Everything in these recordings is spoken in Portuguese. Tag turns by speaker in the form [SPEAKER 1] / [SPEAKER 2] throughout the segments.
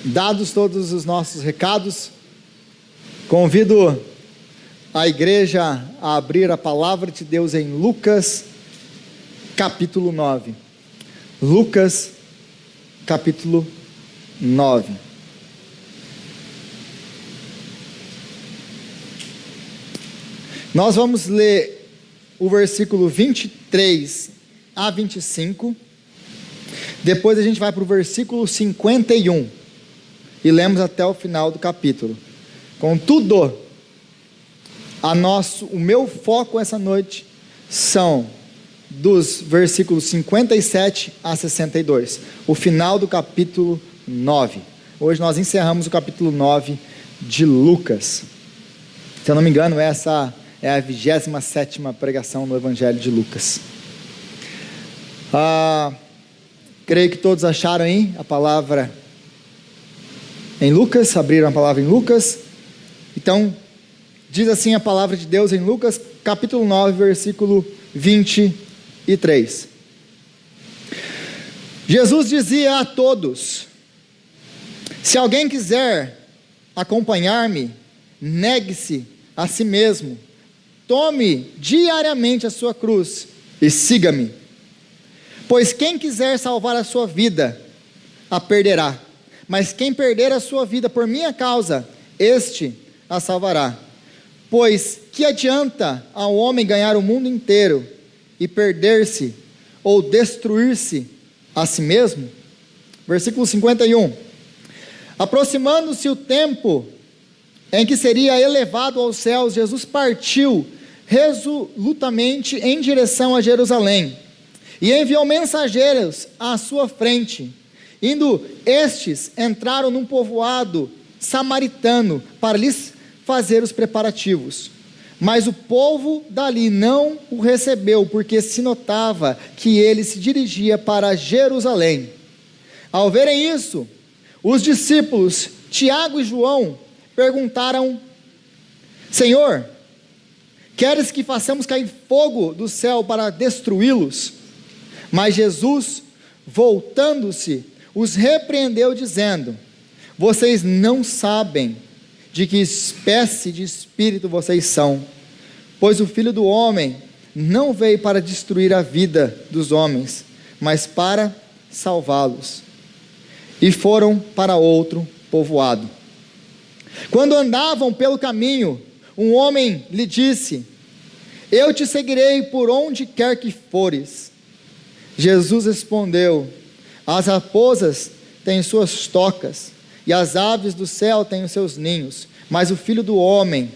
[SPEAKER 1] Dados todos os nossos recados, convido a igreja a abrir a palavra de Deus em Lucas, capítulo 9. Lucas, capítulo 9. Nós vamos ler o versículo 23 a 25. Depois a gente vai para o versículo 51 e lemos até o final do capítulo. Contudo, o meu foco essa noite são dos versículos 57 a 62, o final do capítulo 9. Hoje nós encerramos o capítulo 9 de Lucas. Se eu não me engano, essa é a 27ª pregação no Evangelho de Lucas. Creio que todos acharam aí a palavra em Lucas, abriram a palavra em Lucas. Então, diz assim a palavra de Deus em Lucas, capítulo 9, versículo 23. Jesus dizia a todos: se alguém quiser acompanhar-me, negue-se a si mesmo, tome diariamente a sua cruz e siga-me. Pois quem quiser salvar a sua vida, a perderá. Mas quem perder a sua vida por minha causa, este a salvará. Pois que adianta ao homem ganhar o mundo inteiro e perder-se ou destruir-se a si mesmo? Versículo 51. Aproximando-se o tempo em que seria elevado aos céus, Jesus partiu resolutamente em direção a Jerusalém e enviou mensageiros à sua frente. Indo estes, entraram num povoado samaritano para lhes fazer os preparativos. Mas o povo dali não o recebeu, porque se notava que ele se dirigia para Jerusalém. Ao verem isso, os discípulos Tiago e João perguntaram: Senhor, queres que façamos cair fogo do céu para destruí-los? Mas Jesus, voltando-se, os repreendeu, dizendo: vocês não sabem de que espécie de espírito vocês são, pois o Filho do Homem não veio para destruir a vida dos homens, mas para salvá-los. E foram para outro povoado. Quando andavam pelo caminho, um homem lhe disse: eu te seguirei por onde quer que fores. Jesus respondeu: as raposas têm suas tocas, e as aves do céu têm os seus ninhos, mas o Filho do Homem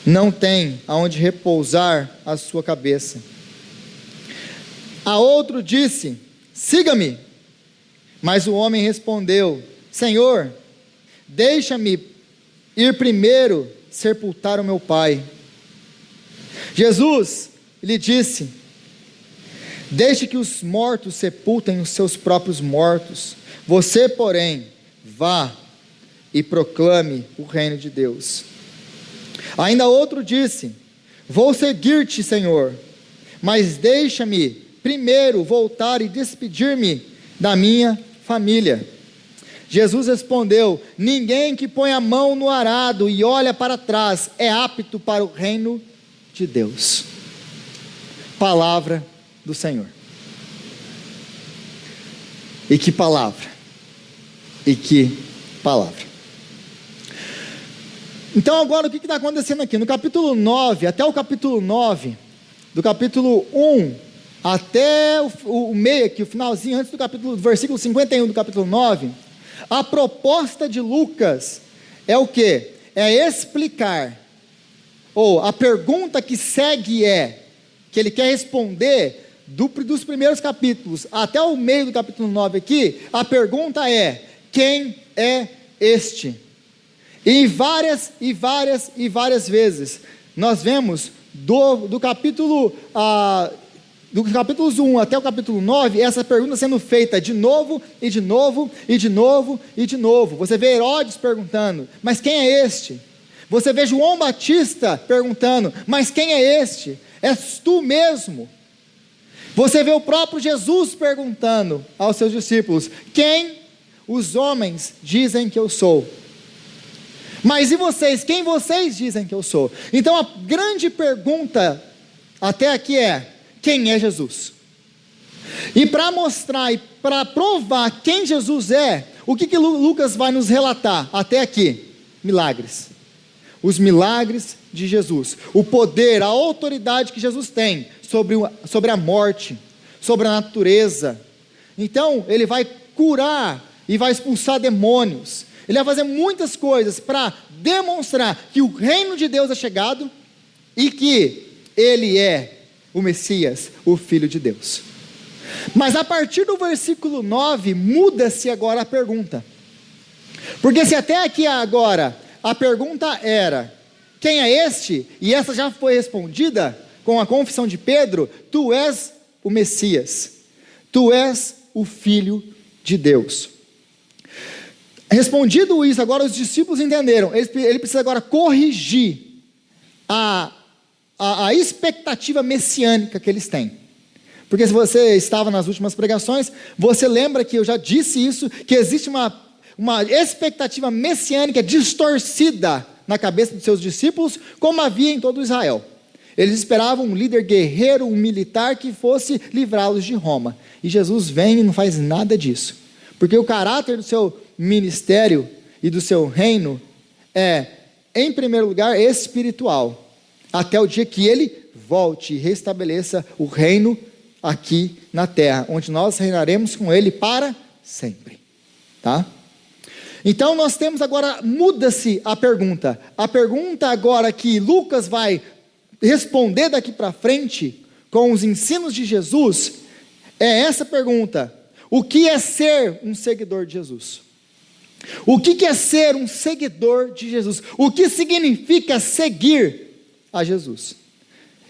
[SPEAKER 1] não tem aonde repousar a sua cabeça. A outro disse: siga-me. Mas o homem respondeu: Senhor, deixa-me ir primeiro sepultar o meu pai. Jesus lhe disse: deixe que os mortos sepultem os seus próprios mortos. Você, porém, vá e proclame o reino de Deus. Ainda outro disse: vou seguir-te, Senhor, mas deixa-me primeiro voltar e despedir-me da minha família. Jesus respondeu: ninguém que põe a mão no arado e olha para trás é apto para o reino de Deus. Palavra do Senhor. E que palavra, e que palavra. Então agora o que está acontecendo aqui? No capítulo 9, até o capítulo 9, do capítulo 1 até o meio aqui, o finalzinho, antes do versículo 51 do capítulo 9, a proposta de Lucas é o quê? É explicar, ou a pergunta que segue que ele quer responder, dos primeiros capítulos até o meio do capítulo 9 aqui, a pergunta é: quem é este? E várias vezes nós vemos do capítulo dos capítulos 1 até o capítulo 9, essa pergunta sendo feita de novo, e de novo, e de novo, e de novo. Você vê Herodes perguntando: mas quem é este? Você vê João Batista perguntando: mas quem é este? És tu mesmo? Você vê o próprio Jesus perguntando aos seus discípulos: quem os homens dizem que eu sou. Mas e vocês? Quem vocês dizem que eu sou? Então a grande pergunta até aqui é: quem é Jesus? E para mostrar e para provar quem Jesus é, o que Lucas vai nos relatar até aqui? Milagres. Os milagres de Jesus, o poder, a autoridade que Jesus tem sobre a morte, sobre a natureza. Então ele vai curar e vai expulsar demônios. Ele vai fazer muitas coisas para demonstrar que o reino de Deus é chegado e que ele é o Messias, o Filho de Deus. Mas a partir do versículo 9, muda-se agora a pergunta. Porque se até aqui agora a pergunta era: quem é este? E essa já foi respondida com a confissão de Pedro: tu és o Messias, tu és o Filho de Deus. Respondido isso, agora os discípulos entenderam, ele precisa agora corrigir a expectativa messiânica que eles têm. Porque se você estava nas últimas pregações, você lembra que eu já disse isso, que existe uma expectativa messiânica distorcida na cabeça dos seus discípulos, como havia em todo Israel. Eles esperavam um líder guerreiro, um militar que fosse livrá-los de Roma. E Jesus vem e não faz nada disso. Porque o caráter do seu ministério e do seu reino é, em primeiro lugar, espiritual. Até o dia que ele volte e restabeleça o reino aqui na terra, onde nós reinaremos com ele para sempre. Tá? Então nós temos agora, muda-se a pergunta. A pergunta agora que Lucas vai responder daqui para frente, com os ensinos de Jesus, é essa pergunta: o que é ser um seguidor de Jesus? O que é ser um seguidor de Jesus? O que significa seguir a Jesus?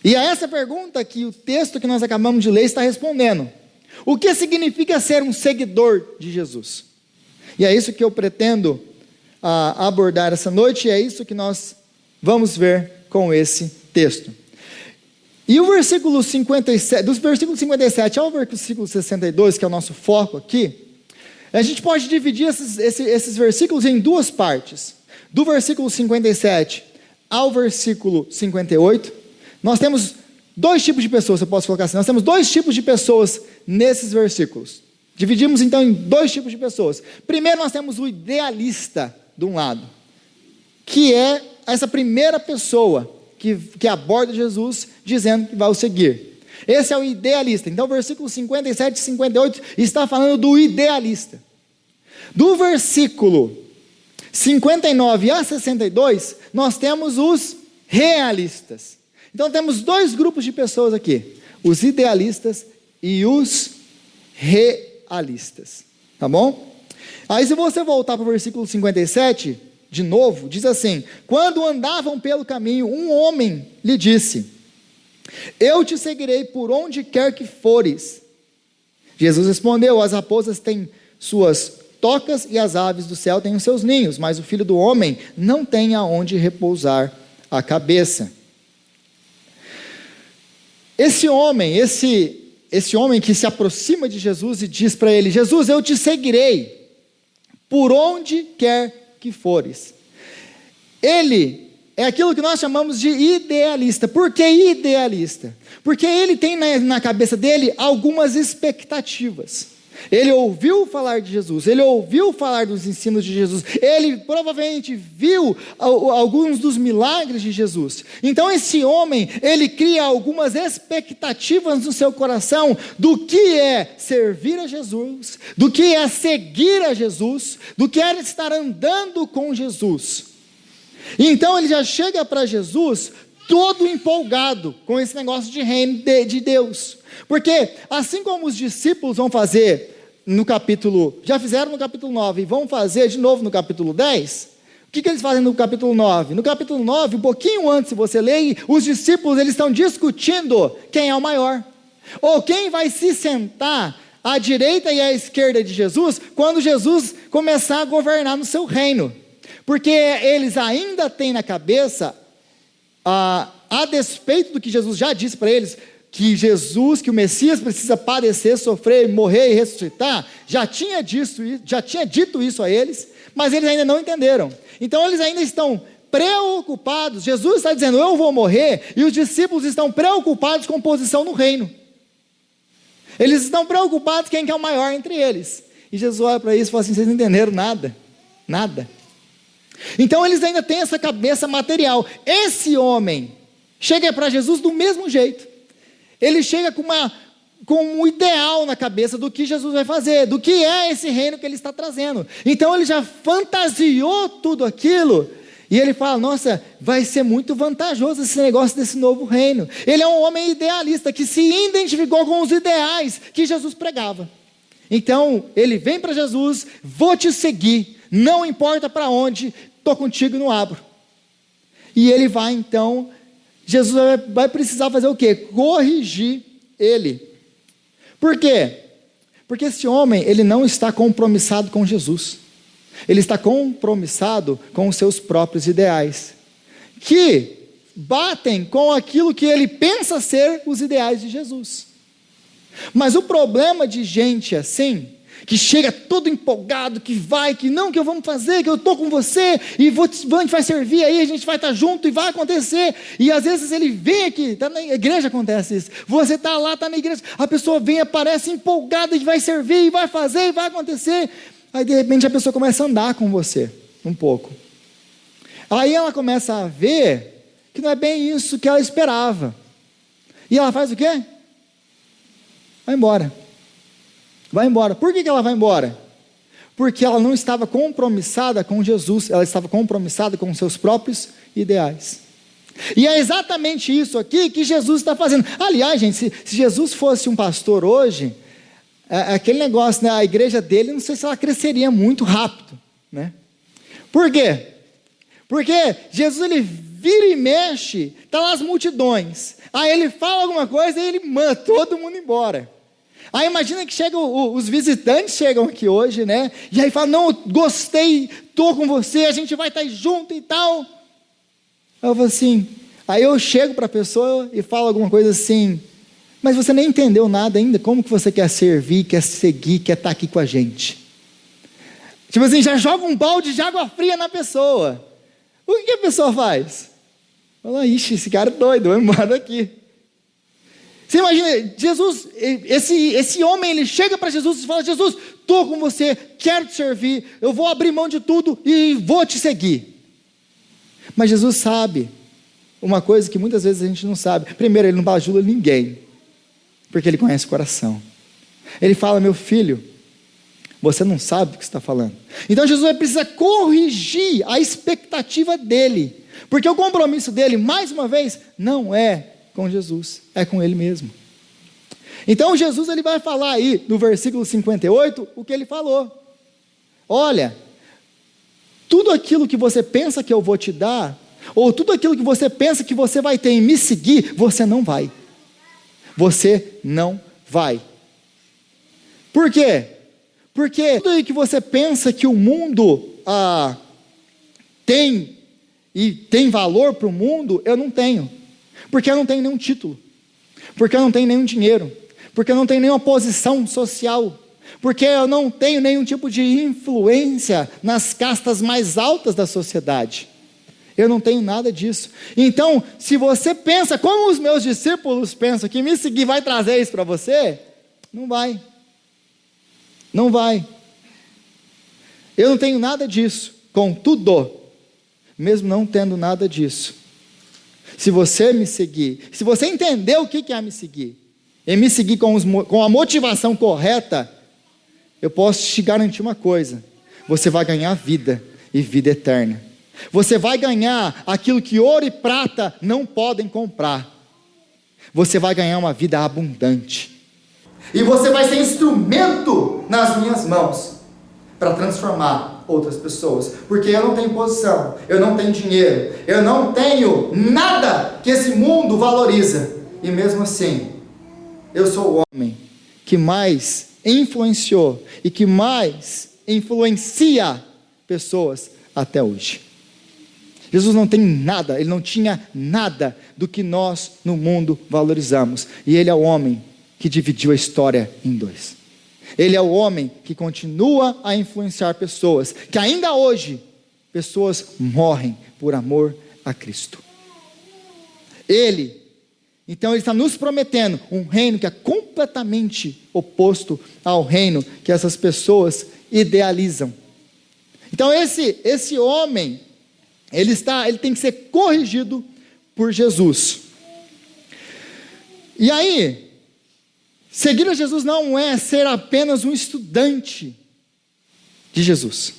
[SPEAKER 1] E a essa pergunta que o texto que nós acabamos de ler está respondendo. O que significa ser um seguidor de Jesus? E é isso que eu pretendo abordar essa noite, e é isso que nós vamos ver com esse texto. E o versículo 57, dos versículos 57 ao versículo 62, que é o nosso foco aqui, a gente pode dividir esses versículos em duas partes. Do versículo 57 ao versículo 58, nós temos dois tipos de pessoas, eu posso colocar assim, nós temos dois tipos de pessoas nesses versículos. Dividimos então em dois tipos de pessoas. Primeiro nós temos o idealista de um lado, que é essa primeira pessoa que aborda Jesus dizendo que vai o seguir. Esse é o idealista. Então, versículo 57 e 58 está falando do idealista. Do versículo 59 a 62, nós temos os realistas. Então, temos dois grupos de pessoas aqui: os idealistas e os realistas. Tá bom? Aí, se você voltar para o versículo 57, de novo, diz assim: quando andavam pelo caminho, um homem lhe disse: eu te seguirei por onde quer que fores. Jesus respondeu: as raposas têm suas tocas e as aves do céu têm os seus ninhos, mas o Filho do Homem não tem aonde repousar a cabeça. Esse homem que se aproxima de Jesus e diz para ele: Jesus, eu te seguirei por onde quer que fores. Ele é aquilo que nós chamamos de idealista. Por que idealista? Porque ele tem na cabeça dele algumas expectativas. Ele ouviu falar de Jesus, ele ouviu falar dos ensinos de Jesus, ele provavelmente viu alguns dos milagres de Jesus. Então esse homem, ele cria algumas expectativas no seu coração do que é servir a Jesus, do que é seguir a Jesus, do que é estar andando com Jesus. Então ele já chega para Jesus todo empolgado com esse negócio de reino de Deus. Porque assim como os discípulos vão fazer já fizeram no capítulo 9 e vão fazer de novo no capítulo 10, o que eles fazem no capítulo 9? No capítulo 9, um pouquinho antes, se você ler, os discípulos eles estão discutindo quem é o maior, ou quem vai se sentar à direita e à esquerda de Jesus, quando Jesus começar a governar no seu reino. Porque eles ainda têm na cabeça, a despeito do que Jesus já disse para eles, que Jesus, que o Messias precisa padecer, sofrer, morrer e ressuscitar, já tinha dito isso a eles, mas eles ainda não entenderam. Então eles ainda estão preocupados. Jesus está dizendo, eu vou morrer, e os discípulos estão preocupados com posição no reino. Eles estão preocupados quem que é o maior entre eles. E Jesus olha para eles e fala assim, vocês não entenderam nada. Então eles ainda têm essa cabeça material. Esse homem chega para Jesus do mesmo jeito. Ele chega com um ideal na cabeça do que Jesus vai fazer, do que é esse reino que ele está trazendo. Então ele já fantasiou tudo aquilo, e ele fala, nossa, vai ser muito vantajoso esse negócio desse novo reino. Ele é um homem idealista, que se identificou com os ideais que Jesus pregava. Então ele vem para Jesus, vou te seguir, não importa para onde, estou contigo e não abro. E ele vai então, Jesus vai precisar fazer o quê? Corrigir ele. Por quê? Porque esse homem, ele não está compromissado com Jesus. Ele está compromissado com os seus próprios ideais, que batem com aquilo que ele pensa ser os ideais de Jesus. Mas o problema de gente assim, que chega todo empolgado, que não, que eu vamos fazer, que eu estou com você, e a gente vai servir aí, a gente vai estar junto, e vai acontecer, e às vezes ele vem aqui, está na igreja, acontece isso, você está lá, está na igreja, a pessoa vem, aparece empolgada, e vai servir, e vai fazer, e vai acontecer, aí de repente a pessoa começa a andar com você, um pouco, aí ela começa a ver, que não é bem isso que ela esperava, e ela faz o quê? Vai embora. Por que ela vai embora? Porque ela não estava compromissada com Jesus, ela estava compromissada com seus próprios ideais. E é exatamente isso aqui que Jesus está fazendo. Aliás, gente, se Jesus fosse um pastor hoje, aquele negócio, né, a igreja dele, não sei se ela cresceria muito rápido, né? Por quê? Porque Jesus, ele vira e mexe, está lá as multidões, aí ele fala alguma coisa e ele manda todo mundo embora. Aí imagina que os visitantes chegam aqui hoje, né? E aí falam, não, eu gostei, estou com você, a gente vai estar junto e tal. Aí eu falo assim, aí eu chego para a pessoa e falo alguma coisa assim, mas você nem entendeu nada ainda, como que você quer servir, quer seguir, quer estar aqui com a gente? Tipo assim, já joga um balde de água fria na pessoa. O que a pessoa faz? Fala, ixi, esse cara é doido, vai embora daqui. Você imagina, Jesus, esse homem, ele chega para Jesus e fala, Jesus, estou com você, quero te servir, eu vou abrir mão de tudo e vou te seguir. Mas Jesus sabe uma coisa que muitas vezes a gente não sabe. Primeiro, ele não bajula ninguém, porque ele conhece o coração. Ele fala, meu filho, você não sabe o que está falando. Então Jesus vai precisar corrigir a expectativa dele, porque o compromisso dele, mais uma vez, não é com Jesus, é com ele mesmo. Então Jesus, ele vai falar aí no versículo 58 o que ele falou. Olha, tudo aquilo que você pensa que eu vou te dar, ou tudo aquilo que você pensa que você vai ter em me seguir, você não vai. Você não vai. Por quê? Porque tudo que você pensa que o mundo tem, e tem valor para o mundo, eu não tenho. Porque eu não tenho nenhum título, porque eu não tenho nenhum dinheiro, porque eu não tenho nenhuma posição social, porque eu não tenho nenhum tipo de influência nas castas mais altas da sociedade. Eu não tenho nada disso. Então, se você pensa como os meus discípulos pensam, que me seguir vai trazer isso para você, não vai. Não vai. Eu não tenho nada disso. Contudo, mesmo não tendo nada disso, se você me seguir, se você entender o que é me seguir, e me seguir com a motivação correta, eu posso te garantir uma coisa, você vai ganhar vida, e vida eterna. Você vai ganhar aquilo que ouro e prata não podem comprar. Você vai ganhar uma vida abundante. E você vai ser instrumento nas minhas mãos, para transformar outras pessoas, porque eu não tenho posição, eu não tenho dinheiro, eu não tenho nada que esse mundo valoriza, e mesmo assim, eu sou o homem que mais influenciou, e que mais influencia pessoas até hoje. Jesus não tem nada, ele não tinha nada do que nós no mundo valorizamos. E ele é o homem que dividiu a história em dois. Ele é o homem que continua a influenciar pessoas, que ainda hoje, pessoas morrem por amor a Cristo. Então ele está nos prometendo um reino que é completamente oposto ao reino que essas pessoas idealizam. Então esse homem, ele tem que ser corrigido por Jesus. E aí, seguir a Jesus não é ser apenas um estudante de Jesus.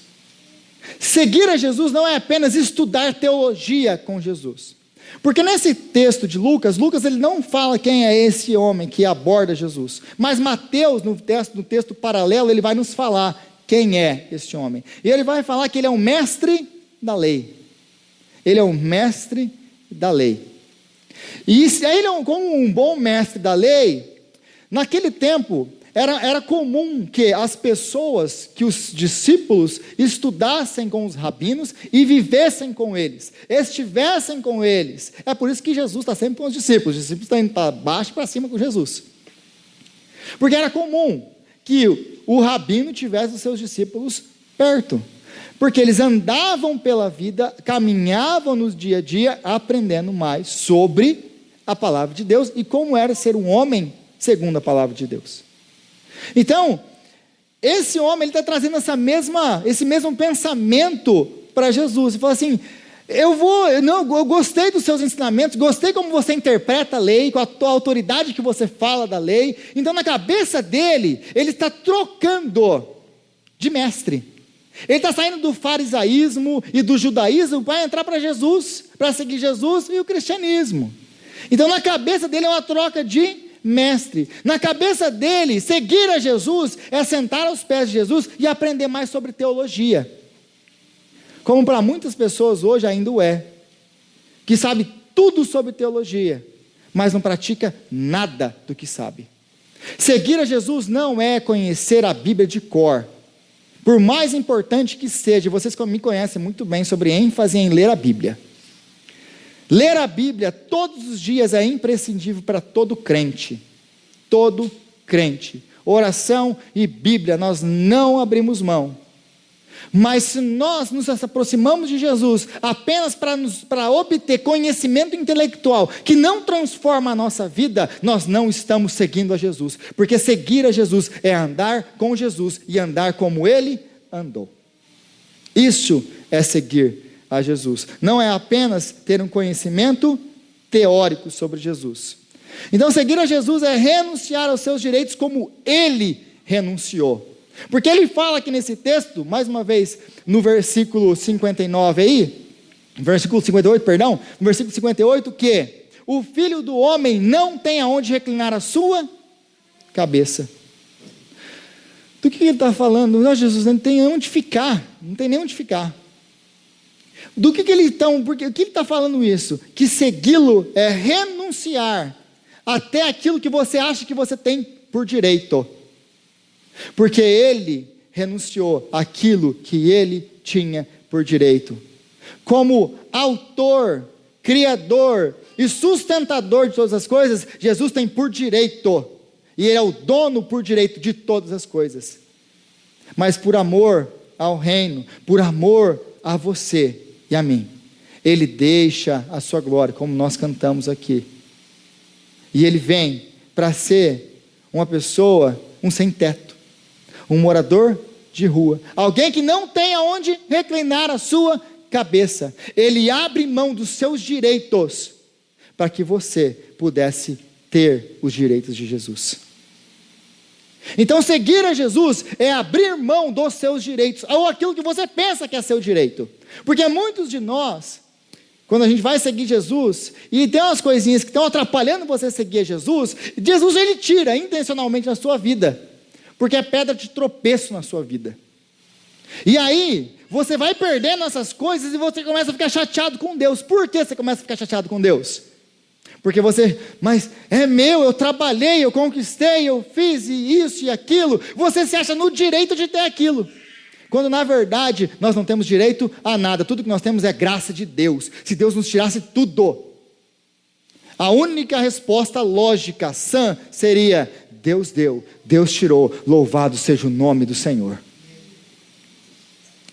[SPEAKER 1] Seguir a Jesus não é apenas estudar teologia com Jesus. Porque nesse texto de Lucas ele não fala quem é esse homem que aborda Jesus. Mas Mateus, no texto paralelo, ele vai nos falar quem é esse homem. E ele vai falar que ele é um mestre da lei. Ele é um mestre da lei. E ele, como um bom mestre da lei, naquele tempo, era comum que as pessoas, que os discípulos estudassem com os rabinos e vivessem com eles, estivessem com eles. É por isso que Jesus está sempre com os discípulos estão indo para baixo e para cima com Jesus. Porque era comum que o rabino tivesse os seus discípulos perto. Porque eles andavam pela vida, caminhavam no dia a dia, aprendendo mais sobre a palavra de Deus e como era ser um homem segundo a palavra de Deus. Então, esse homem, ele está trazendo esse mesmo pensamento para Jesus. Ele fala assim, eu gostei dos seus ensinamentos, gostei como você interpreta a lei, com a tua autoridade que você fala da lei. Então, na cabeça dele, ele está trocando de mestre. Ele está saindo do farisaísmo e do judaísmo para entrar para Jesus, para seguir Jesus e o cristianismo. Então, na cabeça dele é uma troca de mestre. Na cabeça dele, seguir a Jesus é sentar aos pés de Jesus e aprender mais sobre teologia. Como para muitas pessoas hoje ainda é, que sabe tudo sobre teologia, mas não pratica nada do que sabe. Seguir a Jesus não é conhecer a Bíblia de cor. Por mais importante que seja, vocês me conhecem muito bem sobre ênfase em ler a Bíblia. Ler a Bíblia todos os dias é imprescindível para todo crente. Todo crente. Oração e Bíblia, nós não abrimos mão. Mas se nós nos aproximamos de Jesus apenas para obter conhecimento intelectual que não transforma a nossa vida, nós não estamos seguindo a Jesus. Porque seguir a Jesus é andar com Jesus e andar como Ele andou. Isso é seguir a Jesus. Não é apenas ter um conhecimento teórico sobre Jesus. Então, seguir a Jesus é renunciar aos seus direitos como Ele renunciou. Porque Ele fala aqui nesse texto, mais uma vez, no versículo 59 aí, versículo 58, perdão, no versículo 58, que o Filho do Homem não tem aonde reclinar a sua cabeça. Do que ele está falando? Não, Jesus não tem onde ficar, não tem nem onde ficar. Do que ele então, porque o que ele está falando isso? Que segui-lo é renunciar até aquilo que você acha que você tem por direito. Porque ele renunciou àquilo que ele tinha por direito. Como autor, criador e sustentador de todas as coisas, Jesus tem por direito. E ele é o dono por direito de todas as coisas. Mas por amor ao reino, por amor a você e a mim, ele deixa a sua glória, como nós cantamos aqui. E ele vem para ser uma pessoa, um sem-teto, um morador de rua, alguém que não tem aonde reclinar a sua cabeça. Ele abre mão dos seus direitos para que você pudesse ter os direitos de Jesus. Então, seguir a Jesus é abrir mão dos seus direitos, ou aquilo que você pensa que é seu direito. Porque muitos de nós, quando a gente vai seguir Jesus, e tem umas coisinhas que estão atrapalhando você seguir Jesus, Jesus ele tira intencionalmente na sua vida, porque é pedra de tropeço na sua vida. E aí, você vai perdendo essas coisas e você começa a ficar chateado com Deus. Por que você começa a ficar chateado com Deus? Porque mas é meu, eu trabalhei, eu conquistei, eu fiz isso e aquilo. Você se acha no direito de ter aquilo. Quando na verdade nós não temos direito a nada, tudo que nós temos é graça de Deus. Se Deus nos tirasse tudo, a única resposta lógica, sã, seria: Deus deu, Deus tirou, louvado seja o nome do Senhor.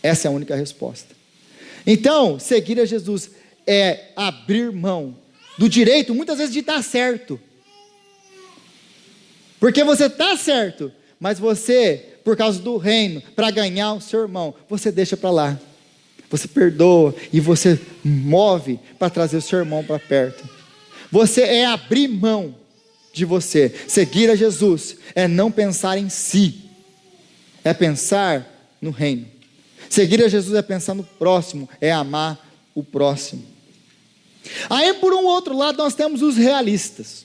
[SPEAKER 1] Essa é a única resposta. Então, seguir a Jesus é abrir mão do direito, muitas vezes, de estar certo. Porque você está certo, mas você, por causa do reino, para ganhar o seu irmão, você deixa para lá. Você perdoa e você move para trazer o seu irmão para perto. Você é abrir mão de você. Seguir a Jesus é não pensar em si, é pensar no reino. Seguir a Jesus é pensar no próximo, é amar o próximo. Aí, por um outro lado, nós temos os realistas,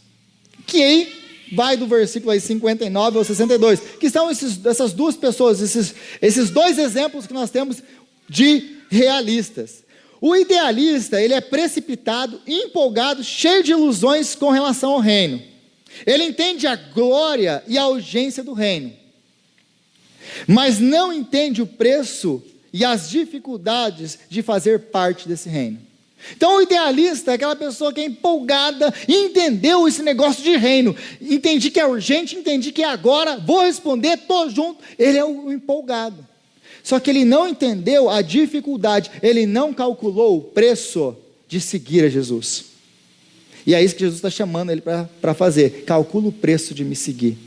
[SPEAKER 1] que aí vai do versículo aí 59 ao 62, que são essas duas pessoas, esses dois exemplos que nós temos de realistas. O idealista, ele é precipitado, empolgado, cheio de ilusões com relação ao reino. Ele entende a glória e a urgência do reino, mas não entende o preço e as dificuldades de fazer parte desse reino. Então o idealista é aquela pessoa que é empolgada e entendeu esse negócio de reino. Entendi que é urgente, entendi que é agora, vou responder, estou junto. Ele é o empolgado. Só que ele não entendeu a dificuldade, ele não calculou o preço de seguir a Jesus. E é isso que Jesus está chamando ele para fazer. Calcula o preço de me seguir.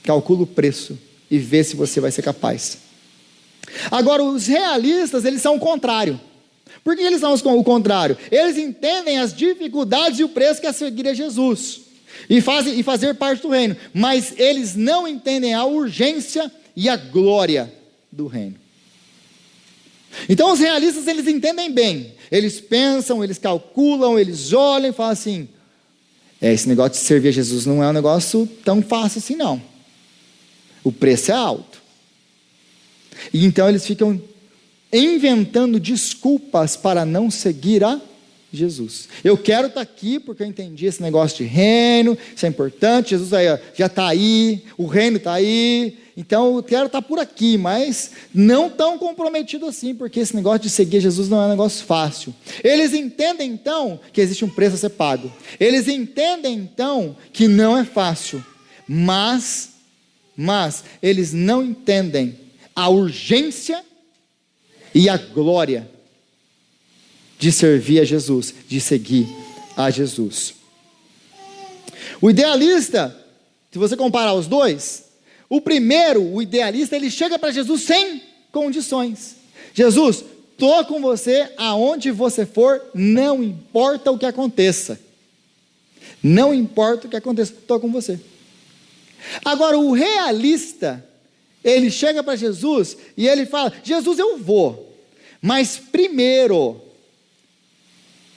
[SPEAKER 1] Calcula o preço e vê se você vai ser capaz. Agora, os realistas, eles são o contrário. Por que eles são o contrário? Eles entendem as dificuldades e o preço que é seguir a Jesus e fazer parte do reino, mas eles não entendem a urgência e a glória do reino. Então os realistas, eles entendem bem, eles pensam, eles calculam, eles olham e falam assim: esse negócio de servir a Jesus não é um negócio tão fácil assim não, o preço é alto. E então eles ficam inventando desculpas para não seguir a Jesus. Eu quero estar aqui porque eu entendi esse negócio de reino, isso é importante, Jesus já está aí, o reino está aí, então eu quero estar por aqui, mas não tão comprometido assim, porque esse negócio de seguir Jesus não é um negócio fácil. Eles entendem então que existe um preço a ser pago, eles entendem então que não é fácil, mas eles não entendem a urgência e a glória de servir a Jesus, de seguir a Jesus. O idealista, se você comparar os dois, o primeiro, o idealista, ele chega para Jesus sem condições. Jesus, estou com você aonde você for, não importa o que aconteça. Não importa o que aconteça, estou com você. Agora, o realista, ele chega para Jesus e ele fala: Jesus, eu vou, mas primeiro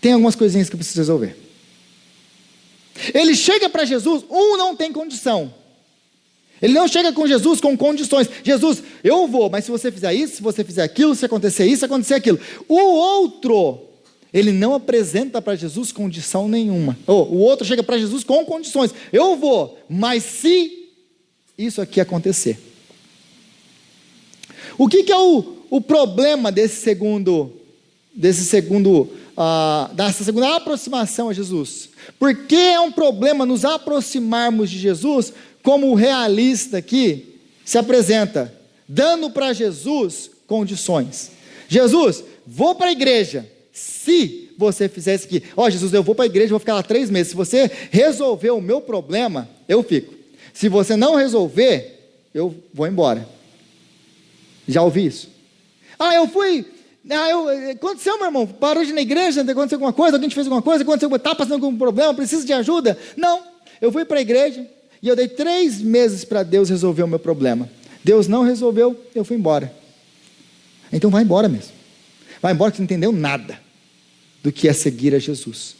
[SPEAKER 1] tem algumas coisinhas que eu preciso resolver. Ele chega para Jesus, não tem condição. Ele não chega com Jesus com condições. Jesus, eu vou, mas se você fizer isso, se você fizer aquilo, se acontecer isso, se acontecer aquilo. O outro, ele não apresenta para Jesus condição nenhuma. O outro chega para Jesus com condições. Eu vou, mas se isso aqui acontecer. O que é o problema dessa segunda aproximação a Jesus? Por que é um problema nos aproximarmos de Jesus, como o realista aqui se apresenta, dando para Jesus condições? Jesus, vou para a igreja, se você fizer isso aqui. Jesus, eu vou para a igreja, vou ficar lá 3 meses, se você resolver o meu problema, eu fico. Se você não resolver, eu vou embora. Já ouvi isso? Aconteceu, meu irmão, parou de ir na igreja, aconteceu alguma coisa, alguém te fez alguma coisa, está passando algum problema, precisa de ajuda? Não, eu fui para a igreja e eu dei 3 meses para Deus resolver o meu problema. Deus não resolveu, eu fui embora. Então vai embora mesmo. Vai embora que você não entendeu nada do que é seguir a Jesus.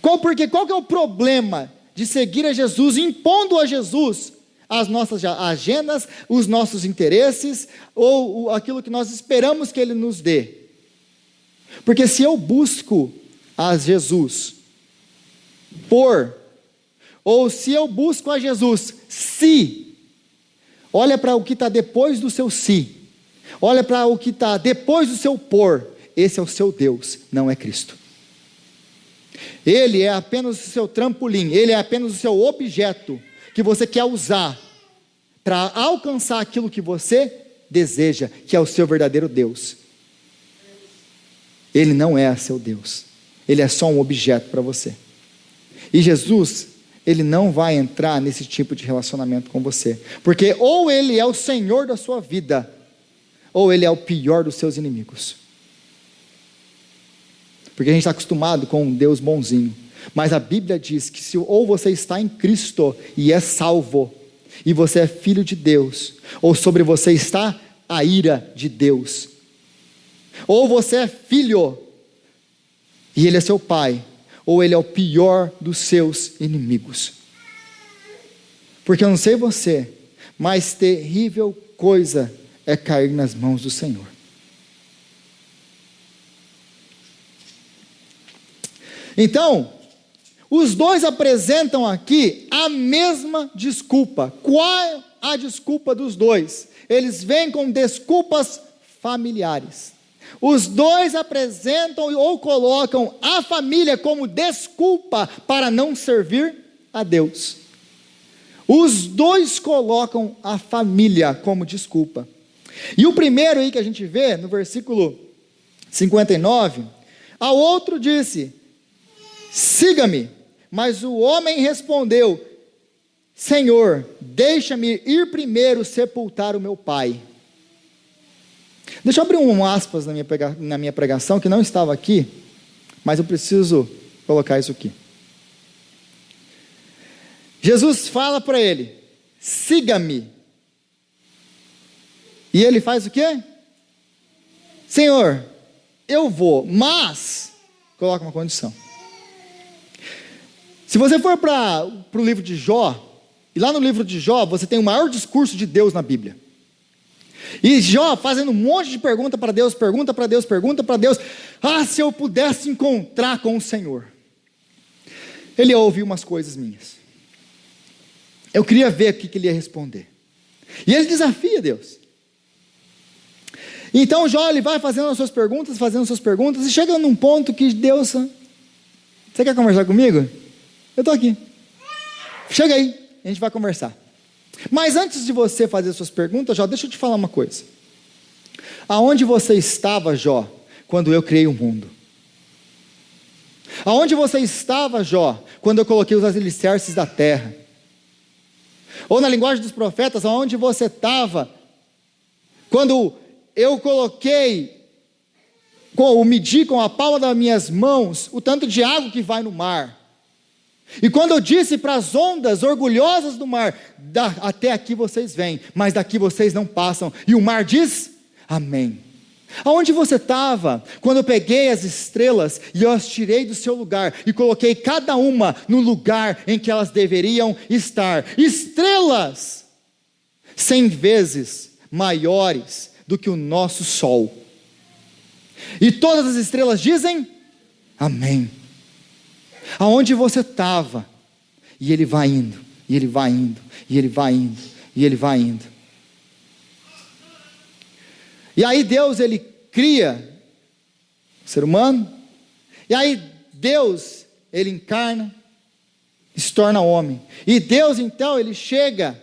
[SPEAKER 1] Qual que é o problema de seguir a Jesus, impondo a Jesus as nossas agendas, os nossos interesses, ou aquilo que nós esperamos que Ele nos dê? Porque se eu busco a Jesus ou se eu busco a Jesus se, olha para o que está depois do seu se, olha para o que está depois do seu pôr, esse é o seu Deus, não é Cristo. Ele é apenas o seu trampolim, ele é apenas o seu objeto que você quer usar para alcançar aquilo que você deseja, que é o seu verdadeiro Deus. Ele não é seu Deus, ele é só um objeto para você. E Jesus, ele não vai entrar nesse tipo de relacionamento com você, porque ou ele é o Senhor da sua vida, ou ele é o pior dos seus inimigos. Porque a gente está acostumado com um Deus bonzinho, mas a Bíblia diz que se ou você está em Cristo e é salvo, e você é filho de Deus, ou sobre você está a ira de Deus, ou você é filho e ele é seu pai, ou ele é o pior dos seus inimigos. Porque eu não sei você, mas terrível coisa é cair nas mãos do Senhor. Então, os dois apresentam aqui a mesma desculpa. Qual é a desculpa dos dois? Eles vêm com desculpas familiares. Os dois apresentam ou colocam a família como desculpa para não servir a Deus. Os dois colocam a família como desculpa. E o primeiro aí que a gente vê, no versículo 59, ao outro disse: siga-me. Mas o homem respondeu: Senhor, deixa-me ir sepultar o meu pai. Deixa eu abrir um aspas na minha pregação, que não estava aqui, mas eu preciso colocar isso aqui. Jesus fala para ele: siga-me. E ele faz o quê? Senhor, eu vou, mas coloca uma condição. Se você for para o livro de Jó, e lá no livro de Jó, você tem o maior discurso de Deus na Bíblia. E Jó fazendo um monte de pergunta para Deus, pergunta para Deus, pergunta para Deus. Ah, se eu pudesse encontrar com o Senhor. Ele ouviu umas coisas minhas. Eu queria ver o que ele ia responder. E ele desafia Deus. Então Jó, ele vai fazendo as suas perguntas, e chega num ponto que Deus... Você quer conversar comigo? Eu estou aqui. Chega aí, a gente vai conversar. Mas antes de você fazer suas perguntas, Jó, deixa eu te falar uma coisa. Aonde você estava, Jó, quando eu criei o mundo? Aonde você estava, Jó, quando eu coloquei os alicerces da terra? Ou na linguagem dos profetas, aonde você estava quando eu medi com a palma das minhas mãos o tanto de água que vai no mar? E quando eu disse para as ondas orgulhosas do mar: até aqui vocês vêm, mas daqui vocês não passam. E o mar diz: amém. Aonde você estava quando eu peguei as estrelas e eu as tirei do seu lugar e coloquei cada uma no lugar em que elas deveriam estar? Estrelas 100 vezes maiores do que o nosso sol. E todas as estrelas dizem: amém. Aonde você estava? E ele vai indo, e ele vai indo, e ele vai indo, e ele vai indo. E aí Deus, ele cria o ser humano, e aí Deus, ele encarna, se torna homem. E Deus então, ele chega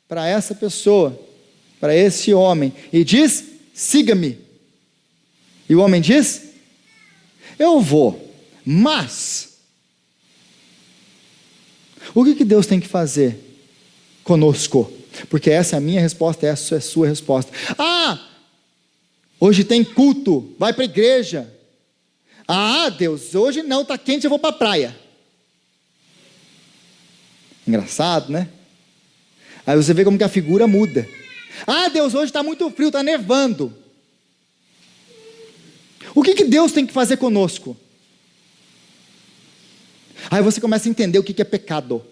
[SPEAKER 1] para essa pessoa, para esse homem, e diz: siga-me. E o homem diz: eu vou, mas... o que Deus tem que fazer conosco? Porque essa é a minha resposta, essa é a sua resposta. Ah, hoje tem culto, vai para a igreja. Ah, Deus, hoje não, está quente, eu vou para a praia. Engraçado, né? Aí você vê como que a figura muda. Ah, Deus, hoje está muito frio, está nevando. O que Deus tem que fazer conosco? Aí você começa a entender o que é pecado.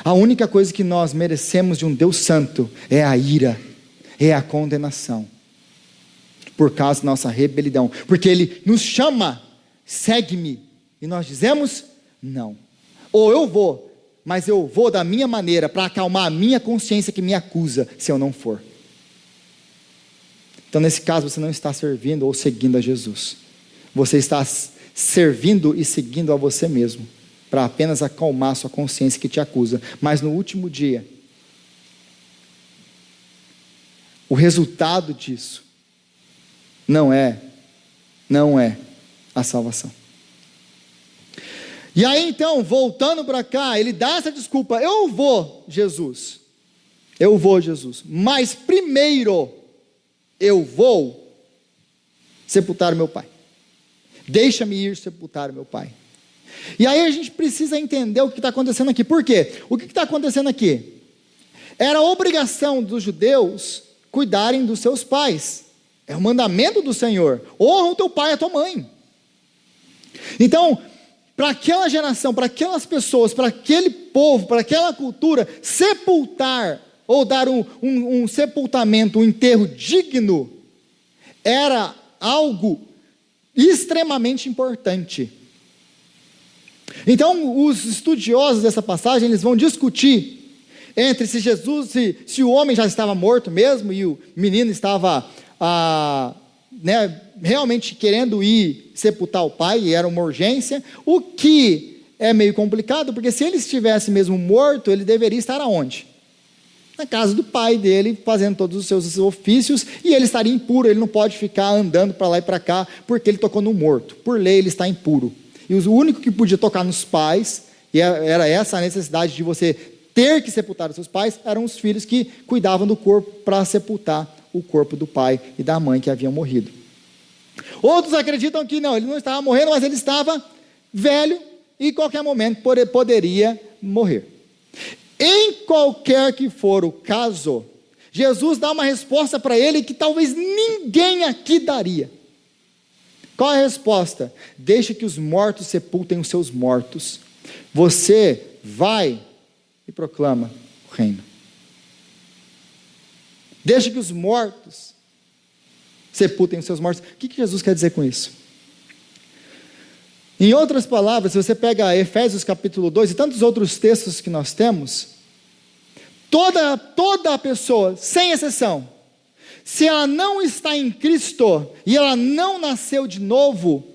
[SPEAKER 1] A única coisa que nós merecemos de um Deus santo é a ira, é a condenação, por causa da nossa rebelião. Porque Ele nos chama: segue-me, e nós dizemos não. Ou eu vou, mas eu vou da minha maneira para acalmar a minha consciência que me acusa se eu não for. Então, nesse caso, você não está servindo ou seguindo a Jesus. Você está servindo e seguindo a você mesmo, para apenas acalmar a sua consciência que te acusa. Mas no último dia, o resultado disso não é a salvação. E aí então, voltando para cá, ele dá essa desculpa: eu vou, Jesus, mas primeiro eu vou sepultar meu pai. Deixa-me ir sepultar meu pai. E aí a gente precisa entender o que está acontecendo aqui. Por quê? O que está acontecendo aqui? Era obrigação dos judeus cuidarem dos seus pais. É o mandamento do Senhor: honra o teu pai e a tua mãe. Então, para aquela geração, para aquelas pessoas, para aquele povo, para aquela cultura, sepultar ou dar um sepultamento, um enterro digno, era algo extremamente importante. Então, os estudiosos dessa passagem, eles vão discutir entre se Jesus, se o homem já estava morto mesmo, e o menino estava realmente querendo ir sepultar o pai, e era uma urgência, o que é meio complicado, porque se ele estivesse mesmo morto, ele deveria estar aonde? Na casa do pai dele, fazendo todos os seus ofícios, e ele estaria impuro. Ele não pode ficar andando para lá e para cá, porque ele tocou no morto. Por lei, ele está impuro. E o único que podia tocar nos pais, e era essa a necessidade de você ter que sepultar os seus pais, eram os filhos que cuidavam do corpo para sepultar o corpo do pai e da mãe que haviam morrido. Outros acreditam que não, ele não estava morrendo, mas ele estava velho e em qualquer momento poderia morrer. Em qualquer que for o caso, Jesus dá uma resposta para ele que talvez ninguém aqui daria. Qual é a resposta? Deixa que os mortos sepultem os seus mortos. Você vai e proclama o reino. Deixa que os mortos sepultem os seus mortos. O que Jesus quer dizer com isso? Em outras palavras, se você pega Efésios capítulo 2 e tantos outros textos que nós temos, toda a pessoa, sem exceção, se ela não está em Cristo e ela não nasceu de novo,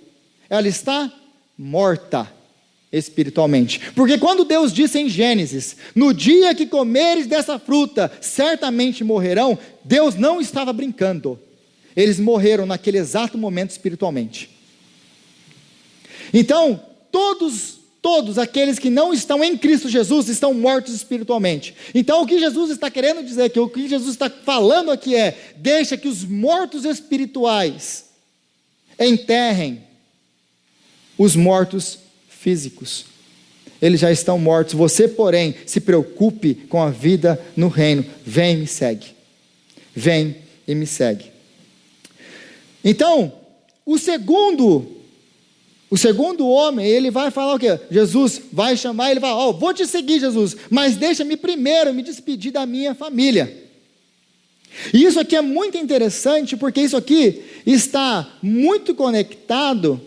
[SPEAKER 1] ela está morta espiritualmente. Porque quando Deus disse em Gênesis: no dia que comeres dessa fruta, certamente morrerão, Deus não estava brincando. Eles morreram naquele exato momento espiritualmente. Então, todos aqueles que não estão em Cristo Jesus estão mortos espiritualmente. Então, o que Jesus está querendo dizer aqui, o que Jesus está falando aqui é: deixa que os mortos espirituais enterrem os mortos físicos. Eles já estão mortos. Você, porém, se preocupe com a vida no reino. Vem e me segue. Vem e me segue. Então, o segundo homem, ele vai falar o quê? Jesus vai chamar, ele vai: vou te seguir, Jesus, mas deixa-me primeiro me despedir da minha família. E isso aqui é muito interessante, porque isso aqui está muito conectado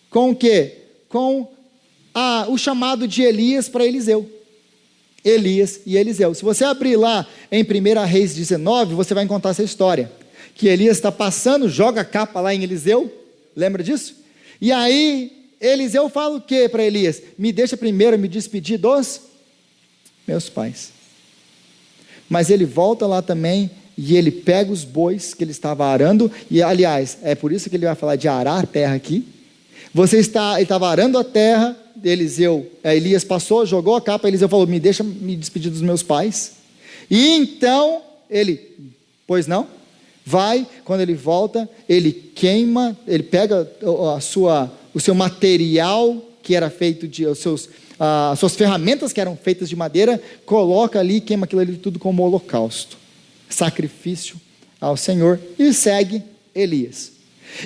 [SPEAKER 1] com o quê? Com o chamado de Elias para Eliseu. Elias e Eliseu. Se você abrir lá em 1 Reis 19, você vai encontrar essa história, que Elias está passando, joga a capa lá em Eliseu, lembra disso? E aí, Eliseu fala o que para Elias? Me deixa primeiro me despedir dos meus pais. Mas ele volta lá também, e ele pega os bois que ele estava arando, e aliás, é por isso que ele vai falar de arar a terra aqui. Ele estava arando a terra, Elias passou, jogou a capa, Eliseu falou: me deixa me despedir dos meus pais. E então, pois não? Vai, quando ele volta, ele queima, ele pega o seu material, que era feito de, as suas ferramentas que eram feitas de madeira, coloca ali e queima aquilo ali tudo como holocausto, sacrifício ao Senhor, e segue Elias.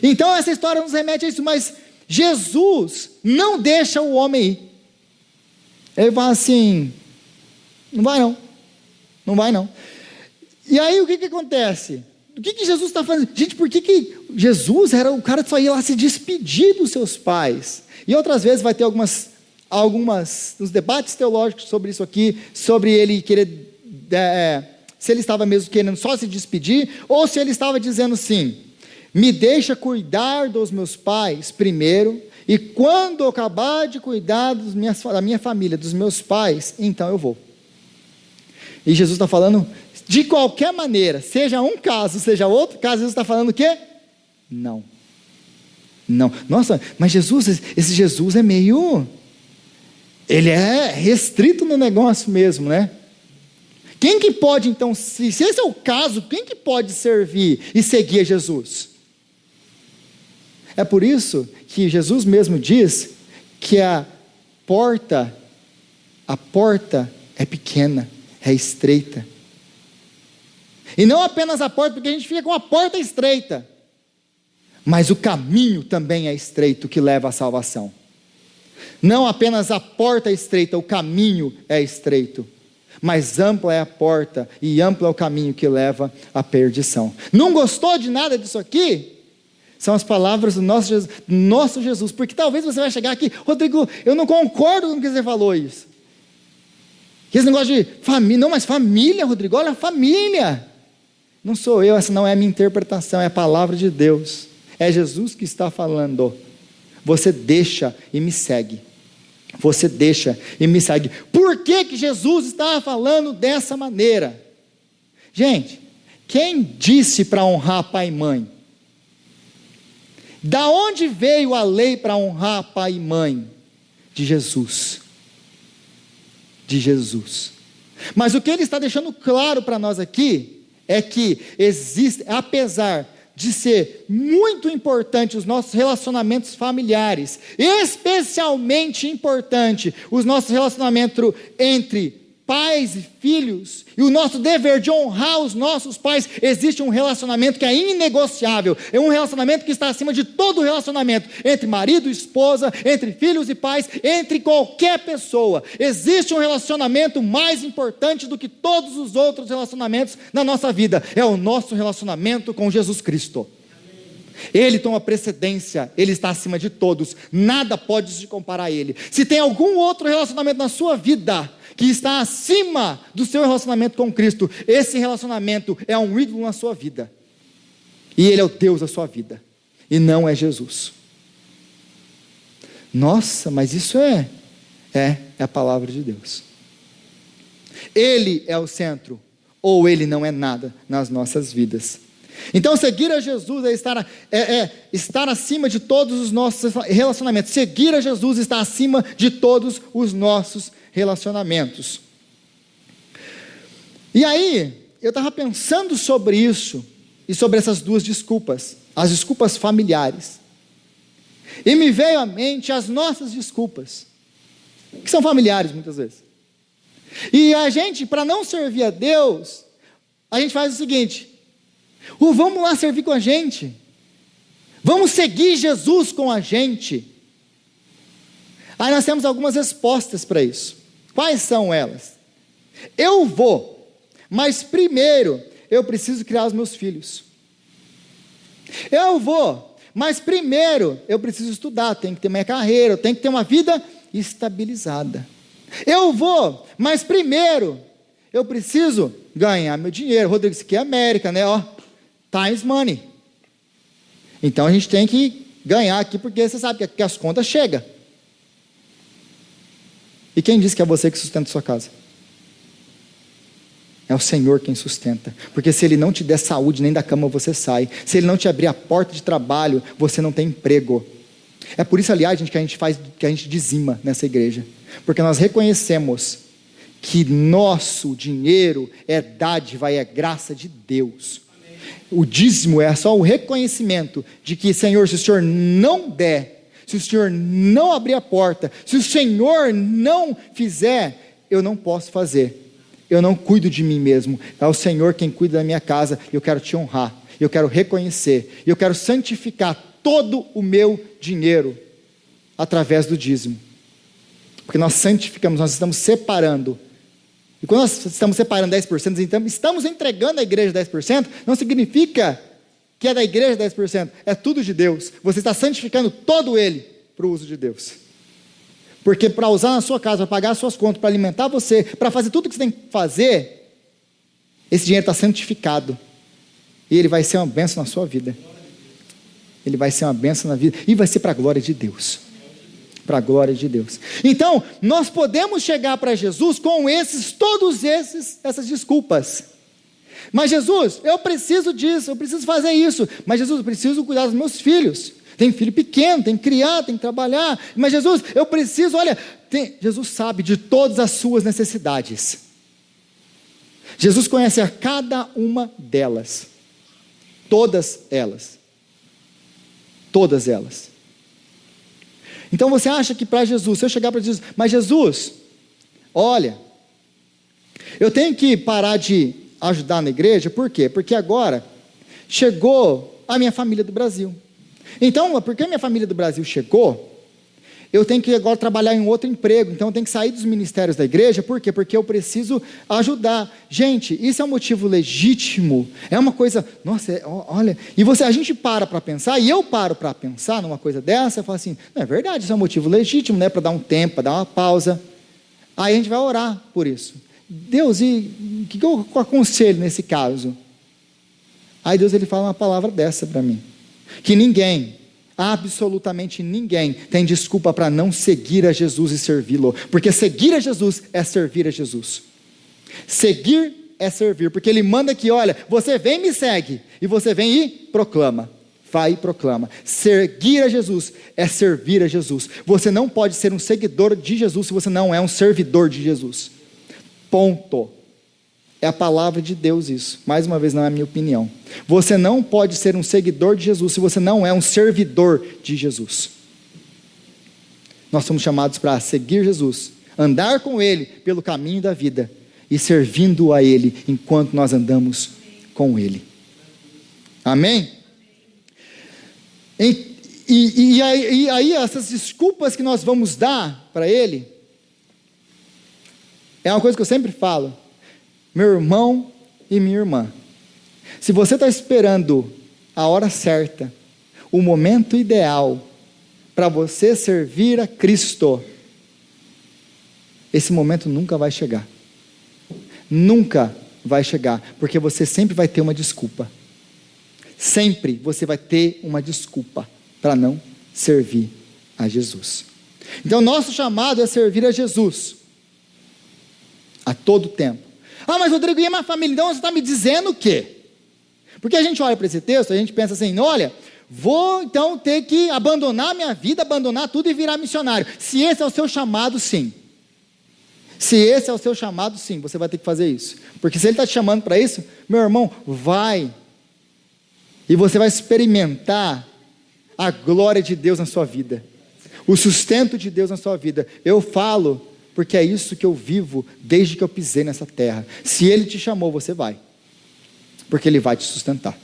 [SPEAKER 1] Então essa história nos remete a isso, mas Jesus não deixa o homem ir. Ele fala assim: não vai não. E aí o que acontece? O que Jesus está fazendo? Gente, por que Jesus era o cara que só ia lá se despedir dos seus pais? E outras vezes vai ter os debates teológicos sobre isso aqui, sobre ele querer, se ele estava mesmo querendo só se despedir, ou se ele estava dizendo assim: me deixa cuidar dos meus pais primeiro, e quando eu acabar de cuidar da minha família, dos meus pais, então eu vou. E Jesus está falando, de qualquer maneira, seja um caso, seja outro caso, Jesus está falando o quê? Não. Nossa, mas Jesus, esse Jesus é meio... ele é restrito no negócio mesmo, né? Quem que pode então, se esse é o caso, quem que pode servir e seguir a Jesus? É por isso que Jesus mesmo diz que a porta é pequena, é estreita. E não apenas a porta, porque a gente fica com a porta estreita, mas o caminho também é estreito que leva à salvação. Não apenas a porta é estreita, o caminho é estreito, mas ampla é a porta e amplo é o caminho que leva à perdição. Não gostou de nada disso aqui? São as palavras do nosso Jesus, porque talvez você vai chegar aqui: Rodrigo, eu não concordo com o que você falou isso. Esse negócio de família, não, mas família, Rodrigo, olha a família. Não sou eu, essa não é a minha interpretação, é a palavra de Deus. É Jesus que está falando. Você deixa e me segue. Você deixa e me segue. Por que Jesus estava falando dessa maneira? Gente, quem disse para honrar pai e mãe? Da onde veio a lei para honrar pai e mãe? De Jesus. De Jesus. Mas o que ele está deixando claro para nós aqui é que existe, apesar de ser muito importante os nossos relacionamentos familiares, especialmente importante os nossos relacionamentos entre pais e filhos, e o nosso dever de honrar os nossos pais, existe um relacionamento que é inegociável, é um relacionamento que está acima de todo relacionamento, entre marido e esposa, entre filhos e pais, entre qualquer pessoa. Existe um relacionamento mais importante do que todos os outros relacionamentos na nossa vida, é o nosso relacionamento com Jesus Cristo. Ele toma precedência, ele está acima de todos, nada pode se comparar a ele. Se tem algum outro relacionamento na sua vida que está acima do seu relacionamento com Cristo, esse relacionamento é um ídolo na sua vida, e ele é o Deus da sua vida, e não é Jesus. Nossa, mas isso é a palavra de Deus. Ele é o centro, ou ele não é nada nas nossas vidas. Então seguir a Jesus é estar acima de todos os nossos relacionamentos. Seguir a Jesus está acima de todos os nossos relacionamentos. E aí, eu estava pensando sobre isso, e sobre essas duas desculpas, as desculpas familiares, e me veio à mente as nossas desculpas, que são familiares muitas vezes. E a gente, para não servir a Deus, a gente faz o seguinte: vamos lá servir com a gente, vamos seguir Jesus com a gente. Aí nós temos algumas respostas para isso. Quais são elas? Eu vou, mas primeiro eu preciso criar os meus filhos. Eu vou, mas primeiro eu preciso estudar, tenho que ter minha carreira, eu tenho que ter uma vida estabilizada. Eu vou, mas primeiro eu preciso ganhar meu dinheiro. Rodrigo, isso aqui é América, né? Times money. Então a gente tem que ganhar aqui, porque você sabe que as contas chegam. E quem disse que é você que sustenta a sua casa? É o Senhor quem sustenta. Porque se Ele não te der saúde, nem da cama você sai. Se Ele não te abrir a porta de trabalho, você não tem emprego. É por isso, aliás, gente, que a gente dizima nessa igreja. Porque nós reconhecemos que nosso dinheiro é dádiva e é graça de Deus. O dízimo é só o reconhecimento de que, Senhor, se o Senhor não der, se o Senhor não abrir a porta, se o Senhor não fizer, eu não posso fazer. Eu não cuido de mim mesmo. É o Senhor quem cuida da minha casa. Eu quero te honrar, eu quero reconhecer, eu quero santificar todo o meu dinheiro através do dízimo. Porque nós santificamos, nós estamos separando. E quando nós estamos separando 10%, então estamos entregando à igreja 10%, não significa que é da igreja 10%, é tudo de Deus. Você está santificando todo ele para o uso de Deus. Porque para usar na sua casa, para pagar as suas contas, para alimentar você, para fazer tudo o que você tem que fazer, esse dinheiro está santificado. E ele vai ser uma bênção na sua vida. Ele vai ser uma bênção na vida. E vai ser para a glória de Deus. Para a glória de Deus. Então, nós podemos chegar para Jesus com essas desculpas. Mas Jesus, eu preciso disso, eu preciso fazer isso. Mas Jesus, eu preciso cuidar dos meus filhos. Tem filho pequeno, tem que criar, tem que trabalhar. Mas Jesus, eu preciso, Jesus sabe de todas as suas necessidades. Jesus conhece a cada uma delas. Todas elas. Todas elas. Então você acha que para Jesus, se eu chegar para Jesus, mas Jesus, olha, eu tenho que parar de ajudar na igreja, por quê? Porque agora chegou a minha família do Brasil. Então, porque a minha família do Brasil chegou, eu tenho que agora trabalhar em outro emprego, então eu tenho que sair dos ministérios da igreja, por quê? Porque eu preciso ajudar. Gente, isso é um motivo legítimo, é uma coisa, nossa, olha, e a gente para pensar, e eu paro para pensar numa coisa dessa, eu falo assim, não é verdade, isso é um motivo legítimo, né, para dar um tempo, para dar uma pausa, aí a gente vai orar por isso. Deus, e o que eu aconselho nesse caso? Aí Deus, ele fala uma palavra dessa para mim, que ninguém, absolutamente ninguém tem desculpa para não seguir a Jesus e servi-lo, porque seguir a Jesus é servir a Jesus. Seguir é servir, porque ele manda que, olha, você vem e me segue, e você vem e proclama, vai e proclama. Seguir a Jesus é servir a Jesus. Você não pode ser um seguidor de Jesus se você não é um servidor de Jesus, ponto. É a palavra de Deus isso, mais uma vez não é a minha opinião. Você não pode ser um seguidor de Jesus se você não é um servidor de Jesus. Nós somos chamados para seguir Jesus, andar com Ele pelo caminho da vida e servindo a Ele enquanto nós andamos com Ele. Amém? E aí essas desculpas que nós vamos dar para Ele, é uma coisa que eu sempre falo, meu irmão e minha irmã, se você está esperando a hora certa, o momento ideal para você servir a Cristo, esse momento nunca vai chegar. Nunca vai chegar, porque você sempre vai ter uma desculpa. Sempre você vai ter uma desculpa para não servir a Jesus. Então nosso chamado é servir a Jesus a todo tempo. Ah, mas Rodrigo, e a minha família? Então você está me dizendo o quê? Porque a gente olha para esse texto, a gente pensa assim, olha, vou então ter que abandonar minha vida, abandonar tudo e virar missionário. Se esse é o seu chamado, sim. Se esse é o seu chamado, sim, você vai ter que fazer isso. Porque se ele está te chamando para isso, meu irmão, vai. E você vai experimentar a glória de Deus na sua vida. O sustento de Deus na sua vida. Eu falo porque é isso que eu vivo desde que eu pisei nessa terra. Se Ele te chamou, você vai, porque Ele vai te sustentar.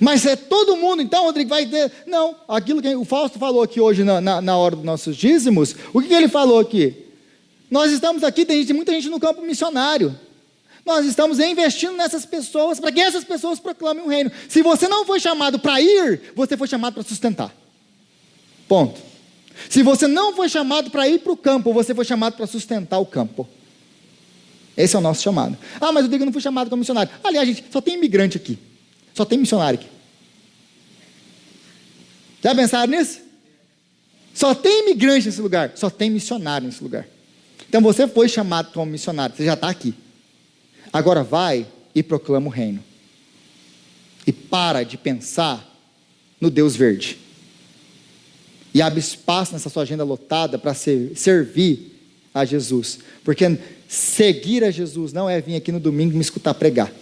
[SPEAKER 1] Mas é todo mundo, então, Rodrigo, vai ter... Não, aquilo que o Fausto falou aqui hoje na hora dos nossos dízimos, o que ele falou aqui? Nós estamos aqui, tem muita gente no campo missionário, nós estamos investindo nessas pessoas, para que essas pessoas proclamem o reino. Se você não foi chamado para ir, você foi chamado para sustentar, ponto. Se você não foi chamado para ir para o campo, você foi chamado para sustentar o campo. Esse é o nosso chamado. Ah, mas eu digo que não fui chamado como missionário. Aliás, gente, só tem imigrante aqui. Só tem missionário aqui. Já pensaram nisso? Só tem imigrante nesse lugar. Só tem missionário nesse lugar. Então você foi chamado como missionário. Você já está aqui. Agora vai e proclama o reino. E para de pensar no Deus verde. E abre espaço nessa sua agenda lotada para servir a Jesus. Porque seguir a Jesus não é vir aqui no domingo e me escutar pregar.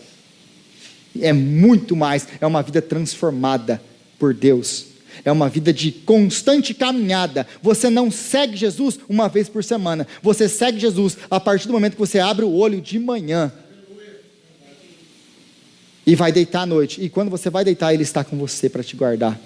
[SPEAKER 1] É muito mais, é uma vida transformada por Deus. É uma vida de constante caminhada. Você não segue Jesus uma vez por semana. Você segue Jesus a partir do momento que você abre o olho de manhã. E vai deitar à noite. E quando você vai deitar, Ele está com você para te guardar.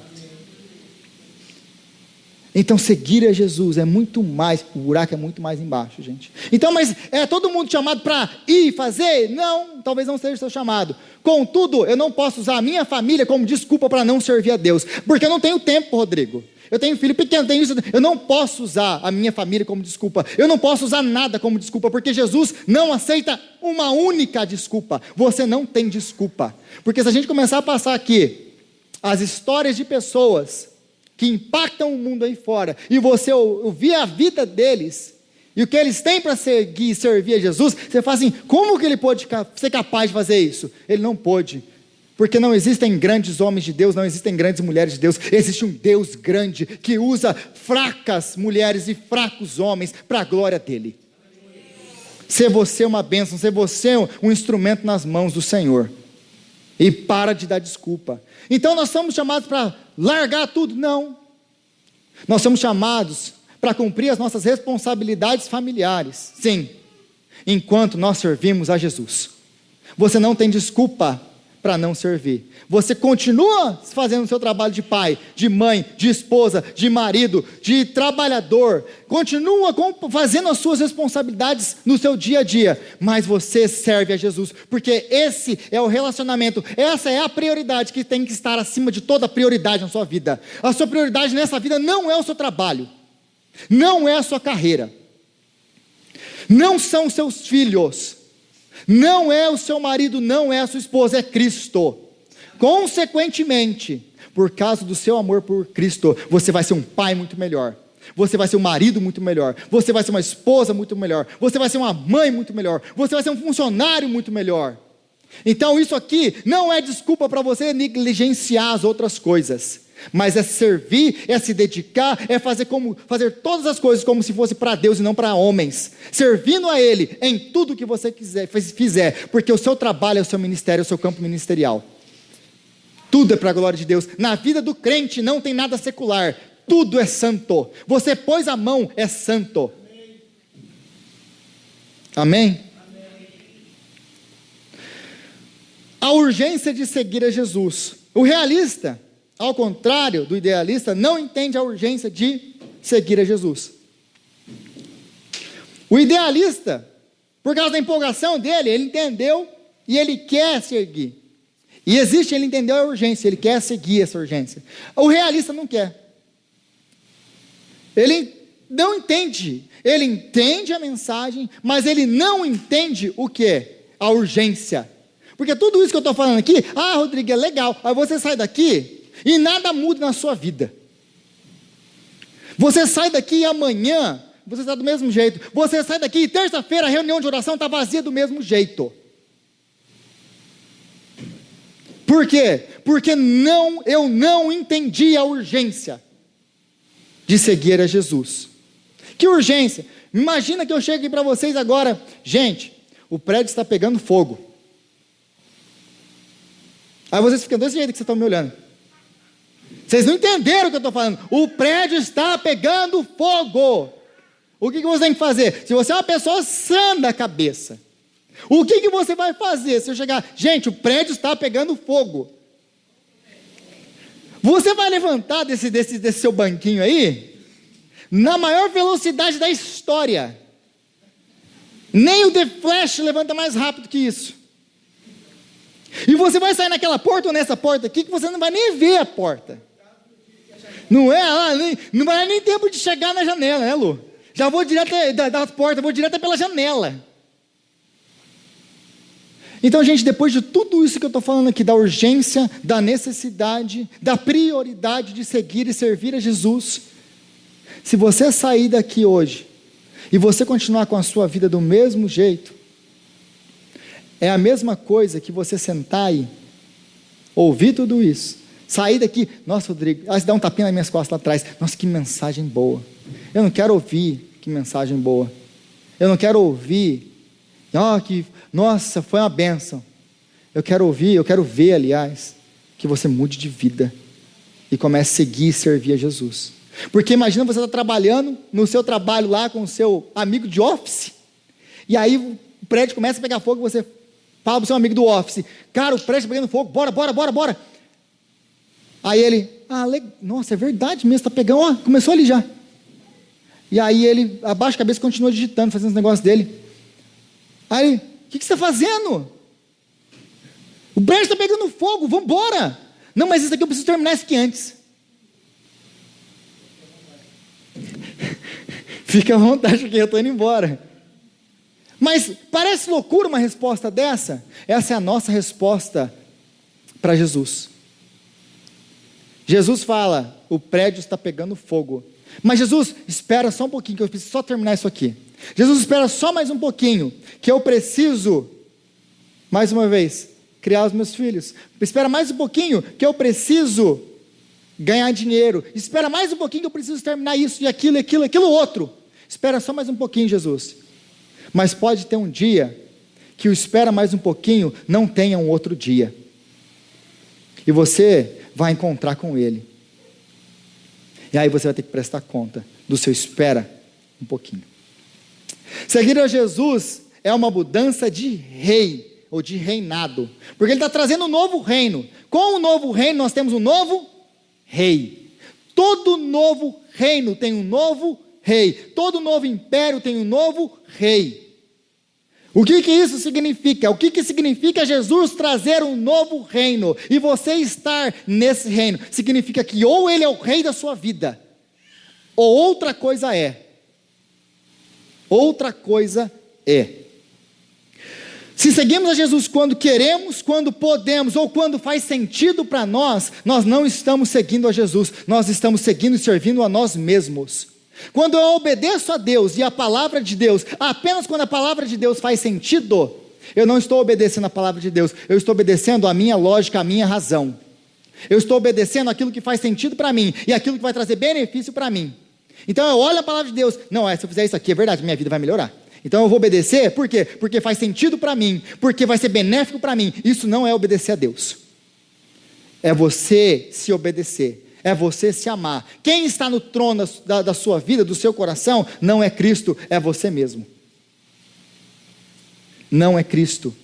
[SPEAKER 1] Então seguir a Jesus é muito mais, o buraco é muito mais embaixo, gente. Então, mas é todo mundo chamado para ir fazer? Não, talvez não seja o seu chamado. Contudo, eu não posso usar a minha família como desculpa para não servir a Deus, porque eu não tenho tempo, Rodrigo. Eu tenho filho pequeno, tenho isso. Eu não posso usar a minha família como desculpa. Eu não posso usar nada como desculpa, porque Jesus não aceita uma única desculpa. Você não tem desculpa. Porque se a gente começar a passar aqui as histórias de pessoas que impactam o mundo aí fora, e você ouvir a vida deles, e o que eles têm para seguir e servir a Jesus, você fala assim, como que ele pôde ser capaz de fazer isso? Ele não pôde. Porque não existem grandes homens de Deus, não existem grandes mulheres de Deus, existe um Deus grande que usa fracas mulheres e fracos homens para a glória dele. Ser você uma bênção, ser você um instrumento nas mãos do Senhor. E para de dar desculpa. Então nós somos chamados para largar tudo? Não. Nós somos chamados para cumprir as nossas responsabilidades familiares. Sim. Enquanto nós servimos a Jesus. Você não tem desculpa para não servir. Você continua fazendo o seu trabalho de pai, de mãe, de esposa, de marido, de trabalhador. Continua fazendo as suas responsabilidades no seu dia a dia. Mas você serve a Jesus. Porque esse é o relacionamento. Essa é a prioridade que tem que estar acima de toda prioridade na sua vida. A sua prioridade nessa vida não é o seu trabalho. Não é a sua carreira. Não são os seus filhos. Não é o seu marido, não é a sua esposa, é Cristo. Consequentemente, por causa do seu amor por Cristo, você vai ser um pai muito melhor. Você vai ser um marido muito melhor. Você vai ser uma esposa muito melhor. Você vai ser uma mãe muito melhor. Você vai ser um funcionário muito melhor. Então isso aqui não é desculpa para você negligenciar as outras coisas. Mas é servir, é se dedicar, é fazer todas as coisas como se fosse para Deus e não para homens, servindo a Ele em tudo que você fizer, porque o seu trabalho é o seu ministério, é o seu campo ministerial, tudo é para a glória de Deus. Na vida do crente não tem nada secular, tudo é santo. Você pôs a mão, é santo. Amém? A urgência de seguir a Jesus. O realista, ao contrário do idealista, não entende a urgência de seguir a Jesus. O idealista, por causa da empolgação dele, ele entendeu e ele quer seguir. E ele entendeu a urgência, ele quer seguir essa urgência. O realista não quer. Ele não entende. Ele entende a mensagem, mas ele não entende o que? A urgência. Porque tudo isso que eu estou falando aqui, Rodrigo, é legal. Aí você sai daqui e nada muda na sua vida. Você sai daqui e amanhã você está do mesmo jeito. Você sai daqui e terça-feira a reunião de oração está vazia do mesmo jeito. Por quê? Porque eu não entendi a urgência de seguir a Jesus. Que urgência? Imagina que eu chego aqui para vocês agora, gente, o prédio está pegando fogo. Aí vocês ficam desse jeito que vocês estão me olhando. Vocês não entenderam o que eu estou falando. O prédio está pegando fogo. O que você tem que fazer? Se você é uma pessoa sã da cabeça, o que você vai fazer se eu chegar? Gente, o prédio está pegando fogo. Você vai levantar desse seu banquinho aí, na maior velocidade da história. Nem o The Flash levanta mais rápido que isso. E você vai sair naquela porta ou nessa porta aqui, que você não vai nem ver a porta. Não vai dar nem tempo de chegar na janela, né, Lu? Já vou direto das portas, vou direto pela janela. Então, gente, depois de tudo isso que eu estou falando aqui, da urgência, da necessidade, da prioridade de seguir e servir a Jesus, se você sair daqui hoje, e você continuar com a sua vida do mesmo jeito, é a mesma coisa que você sentar aí, ouvir tudo isso, sair daqui, nossa, Rodrigo, aí você dá um tapinha nas minhas costas lá atrás, nossa, que mensagem boa. Eu não quero ouvir, que mensagem boa. Eu não quero ouvir, nossa, foi uma bênção. Eu quero ver, aliás, que você mude de vida e comece a seguir e servir a Jesus. Porque imagina você estar trabalhando no seu trabalho lá com o seu amigo de office, e aí o prédio começa a pegar fogo, você fala para o seu amigo do office, cara, o prédio está pegando fogo, bora. Aí ele, nossa, é verdade mesmo, está pegando, começou ali já. E aí ele abaixa a cabeça e continua digitando, fazendo os negócios dele. Aí, o que você está fazendo? O prédio está pegando fogo, vamos embora. Não, mas isso aqui eu preciso terminar isso aqui antes. Fica à vontade, porque eu estou indo embora. Mas parece loucura uma resposta dessa? Essa é a nossa resposta para Jesus. Jesus fala, o prédio está pegando fogo. Mas Jesus, espera só um pouquinho, que eu preciso só terminar isso aqui. Jesus, espera só mais um pouquinho, que eu preciso, mais uma vez, criar os meus filhos. Espera mais um pouquinho, que eu preciso ganhar dinheiro. Espera mais um pouquinho, que eu preciso terminar isso e aquilo outro. Espera só mais um pouquinho, Jesus. Mas pode ter um dia, que o espera mais um pouquinho, não tenha um outro dia. E você vai encontrar com Ele. E aí você vai ter que prestar conta do seu espera um pouquinho. Seguir a Jesus é uma mudança de rei, ou de reinado, porque Ele está trazendo um novo reino. Com o novo reino nós temos um novo rei. Todo novo reino tem um novo rei. Todo novo império tem um novo rei. O que isso significa? O que significa Jesus trazer um novo reino e você estar nesse reino? Significa que ou Ele é o rei da sua vida, ou outra coisa é. Outra coisa é. Se seguimos a Jesus quando queremos, quando podemos, ou quando faz sentido para nós, nós não estamos seguindo a Jesus, nós estamos seguindo e servindo a nós mesmos. Quando eu obedeço a Deus e a palavra de Deus, apenas quando a palavra de Deus faz sentido, eu não estou obedecendo a palavra de Deus, eu estou obedecendo a minha lógica, a minha razão. Eu estou obedecendo aquilo que faz sentido para mim, e aquilo que vai trazer benefício para mim. Então eu olho a palavra de Deus, não, se eu fizer isso aqui, é verdade, minha vida vai melhorar. Então eu vou obedecer, por quê? Porque faz sentido para mim, porque vai ser benéfico para mim. Isso não é obedecer a Deus. É você se obedecer. É você se amar. Quem está no trono da sua vida, do seu coração, não é Cristo, é você mesmo. Não é Cristo,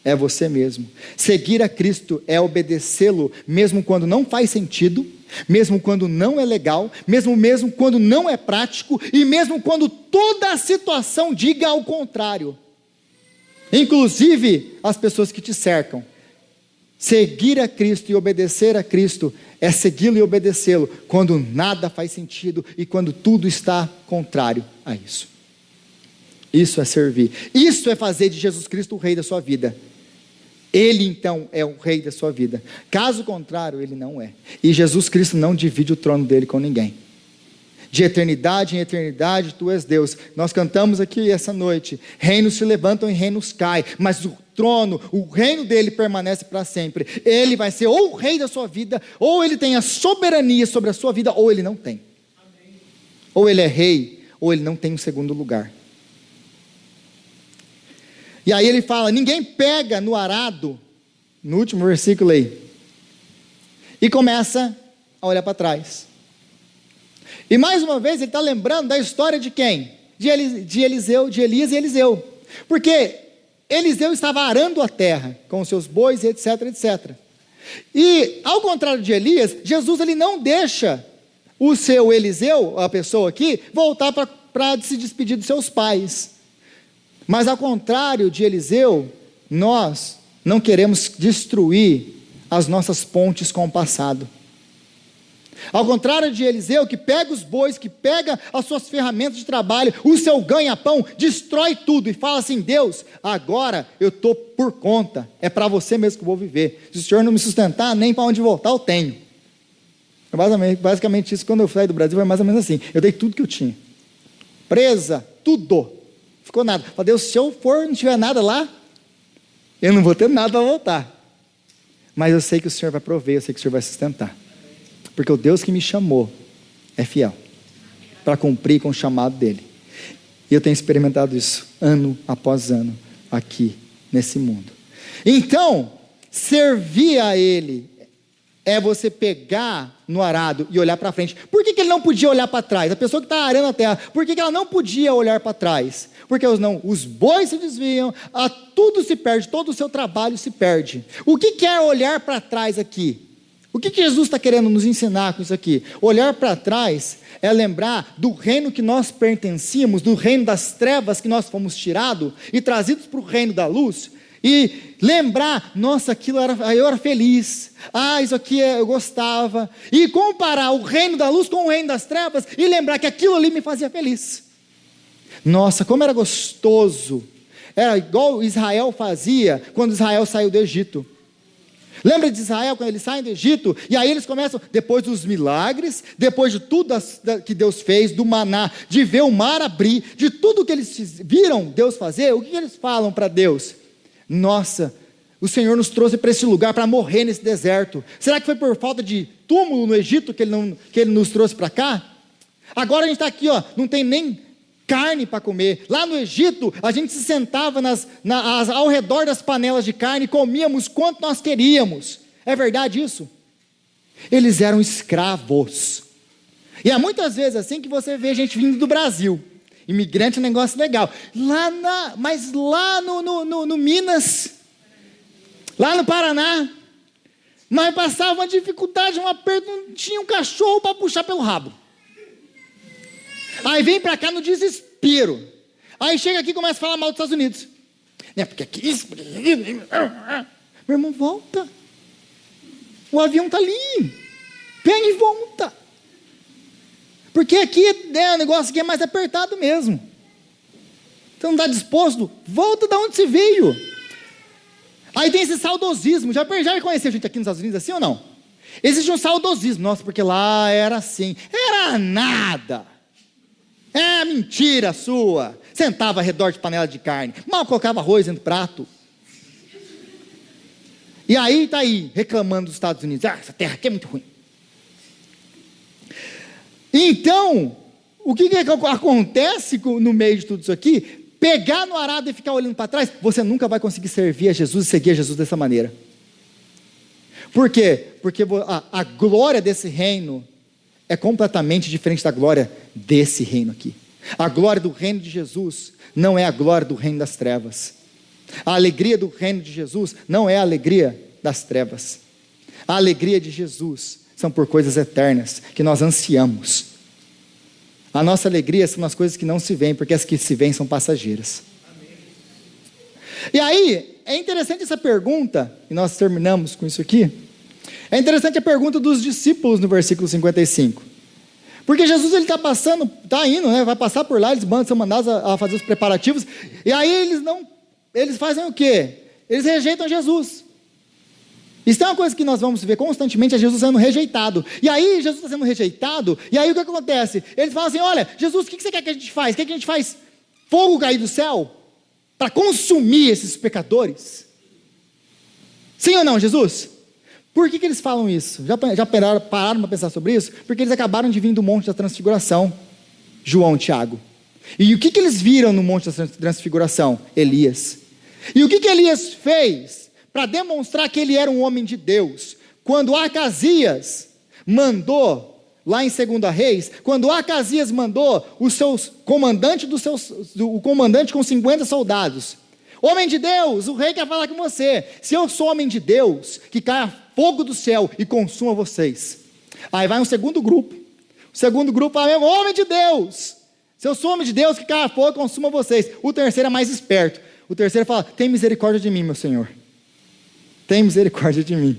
[SPEAKER 1] é você mesmo. Seguir a Cristo é obedecê-lo, mesmo quando não faz sentido, mesmo quando não é legal, mesmo quando não é prático, e mesmo quando toda a situação diga ao contrário. Inclusive as pessoas que te cercam. Seguir a Cristo e obedecer a Cristo é segui-lo e obedecê-lo quando nada faz sentido e quando tudo está contrário a isso. Isso é servir. Isso é fazer de Jesus Cristo o rei da sua vida. Ele então é o rei da sua vida. Caso contrário, ele não é. E Jesus Cristo não divide o trono dele com ninguém. De eternidade em eternidade, tu és Deus. Nós cantamos aqui essa noite, reinos se levantam e reinos caem, mas o trono, o reino dele permanece para sempre. Ele vai ser ou o rei da sua vida, ou ele tem a soberania sobre a sua vida, ou ele não tem. Amém. Ou ele é rei, ou ele não tem um segundo lugar. E aí ele fala, ninguém pega no arado, no último versículo aí, e começa a olhar para trás. E mais uma vez ele está lembrando da história de quem? De Elias e Eliseu. Porque Eliseu estava arando a terra com os seus bois, etc, etc. E ao contrário de Elias, Jesus ele não deixa o seu Eliseu, a pessoa aqui, voltar para se despedir dos seus pais. Mas ao contrário de Eliseu, nós não queremos destruir as nossas pontes com o passado. Ao contrário de Eliseu, que pega os bois, que pega as suas ferramentas de trabalho, o seu ganha-pão, destrói tudo e fala assim, Deus, agora eu estou por conta, é para você mesmo que eu vou viver. Se o Senhor não me sustentar, nem para onde voltar eu tenho. Basicamente isso, quando eu saí do Brasil, foi mais ou menos assim, eu dei tudo que eu tinha. Presa, tudo. Ficou nada. Falei, Deus, se eu for e não tiver nada lá, eu não vou ter nada para voltar. Mas eu sei que o Senhor vai prover, eu sei que o Senhor vai sustentar. Porque o Deus que me chamou é fiel para cumprir com o chamado dele. E eu tenho experimentado isso ano após ano aqui nesse mundo. Então, servir a ele é você pegar no arado e olhar para frente. Por que ele não podia olhar para trás? A pessoa que está arando a terra, por que ela não podia olhar para trás? Porque os bois se desviam, tudo se perde, todo o seu trabalho se perde. O que é olhar para trás aqui? O que Jesus está querendo nos ensinar com isso aqui? Olhar para trás é lembrar do reino que nós pertencíamos, do reino das trevas que nós fomos tirados e trazidos para o reino da luz, e lembrar, nossa, eu era feliz, isso aqui eu gostava, e comparar o reino da luz com o reino das trevas, e lembrar que aquilo ali me fazia feliz. Nossa, como era gostoso, era igual Israel fazia, quando Israel saiu do Egito. Lembra de Israel, quando eles saem do Egito, e aí eles começam, depois dos milagres, depois de tudo que Deus fez, do maná, de ver o mar abrir, de tudo que eles viram Deus fazer, o que eles falam para Deus? Nossa, o Senhor nos trouxe para esse lugar, para morrer nesse deserto. Será que foi por falta de túmulo no Egito, que Ele nos trouxe para cá? Agora a gente está aqui, não tem nem carne para comer. Lá no Egito, a gente se sentava ao redor das panelas de carne e comíamos quanto nós queríamos. É verdade isso? Eles eram escravos. E há muitas vezes assim que você vê gente vindo do Brasil. Imigrante é um negócio legal. Mas lá no Minas, lá no Paraná, nós passávamos uma dificuldade, um aperto, não tinha um cachorro para puxar pelo rabo. Aí vem para cá no desespero. Aí chega aqui e começa a falar mal dos Estados Unidos. Porque aqui isso. Meu irmão, volta. O avião está ali. Pega e volta. Porque aqui o negócio aqui é mais apertado mesmo. Você não está disposto? Volta de onde você veio. Aí tem esse saudosismo. Já conheceu gente aqui nos Estados Unidos assim ou não? Existe um saudosismo. Nossa, porque lá era assim. Era nada. É mentira sua. Sentava ao redor de panela de carne. Mal colocava arroz dentro do prato. E aí está aí, reclamando dos Estados Unidos. Essa terra aqui é muito ruim. Então, o que acontece no meio de tudo isso aqui? Pegar no arado e ficar olhando para trás, você nunca vai conseguir servir a Jesus e seguir a Jesus dessa maneira. Por quê? Porque a glória desse reino é completamente diferente da glória desse reino aqui. A glória do reino de Jesus não é a glória do reino das trevas. A alegria do reino de Jesus não é a alegria das trevas. A alegria de Jesus são por coisas eternas, que nós ansiamos. A nossa alegria são as coisas que não se veem, porque as que se veem são passageiras. E aí, é interessante essa pergunta, e nós terminamos com isso aqui. É interessante a pergunta dos discípulos no versículo 55. Porque Jesus ele está indo, né? Vai passar por lá, eles são mandados a fazer os preparativos. E aí eles fazem o quê? Eles rejeitam Jesus. Isso é uma coisa que nós vamos ver constantemente, é Jesus sendo rejeitado. E aí Jesus está sendo rejeitado, e aí o que acontece? Eles falam assim, olha, Jesus, o que você quer que a gente faz? Quer que a gente faz fogo cair do céu? Para consumir esses pecadores? Sim ou não, Jesus? Por que eles falam isso? Já pararam para pensar sobre isso? Porque eles acabaram de vir do Monte da Transfiguração, João e Tiago. E o que eles viram no Monte da Transfiguração? Elias. E o que Elias fez para demonstrar que ele era um homem de Deus? Quando Acasias mandou, lá em 2 Reis, quando Acasias mandou o comandante com 50 soldados, homem de Deus, o rei quer falar com você. Se eu sou homem de Deus, que caia fogo do céu e consuma vocês. Aí vai um segundo grupo. O segundo grupo fala mesmo, homem de Deus, se eu sou homem de Deus, que caia fogo e consuma vocês. O terceiro é mais esperto. O terceiro fala, tem misericórdia de mim, meu Senhor. Tem misericórdia de mim.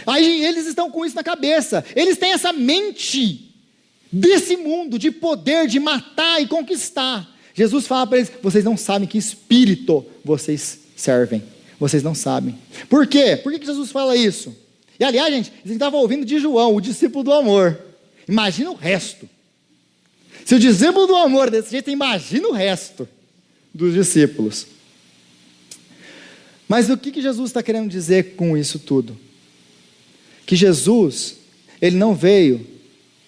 [SPEAKER 1] Aí eles estão com isso na cabeça. Eles têm essa mente desse mundo, de poder, de matar e conquistar. Jesus fala para eles, vocês não sabem que espírito vocês servem. Vocês não sabem. Por quê? Por que Jesus fala isso? E aliás, gente, a gente estava ouvindo de João, o discípulo do amor. Imagina o resto. Se o discípulo do amor desse jeito, imagina o resto dos discípulos. Mas o que Jesus está querendo dizer com isso tudo? Que Jesus, ele não veio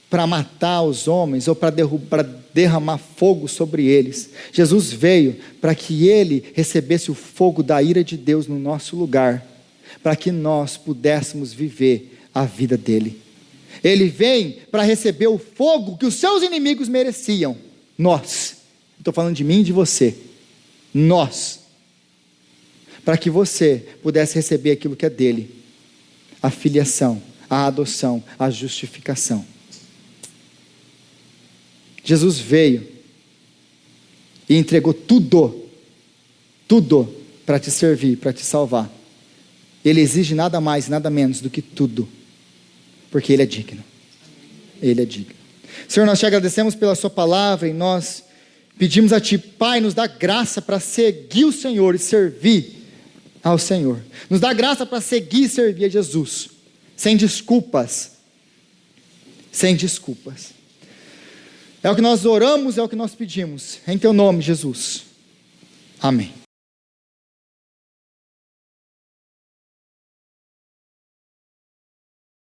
[SPEAKER 1] para matar os homens ou para derramar fogo sobre eles. Jesus veio para que ele recebesse o fogo da ira de Deus no nosso lugar, para que nós pudéssemos viver a vida dele. Ele vem para receber o fogo que os seus inimigos mereciam. Nós, estou falando de mim e de você, nós, para que você pudesse receber aquilo que é dele, a filiação, a adoção, a justificação. Jesus veio e entregou tudo tudo para te servir, para te salvar. Ele exige nada mais, nada menos do que tudo, porque Ele é digno. Ele é digno. Senhor, nós te agradecemos pela sua palavra e nós pedimos a Ti, Pai, nos dá graça para seguir o Senhor e servir ao Senhor. Nos dá graça para seguir e servir a Jesus, sem desculpas. Sem desculpas. É o que nós oramos, é o que nós pedimos. Em Teu nome, Jesus. Amém.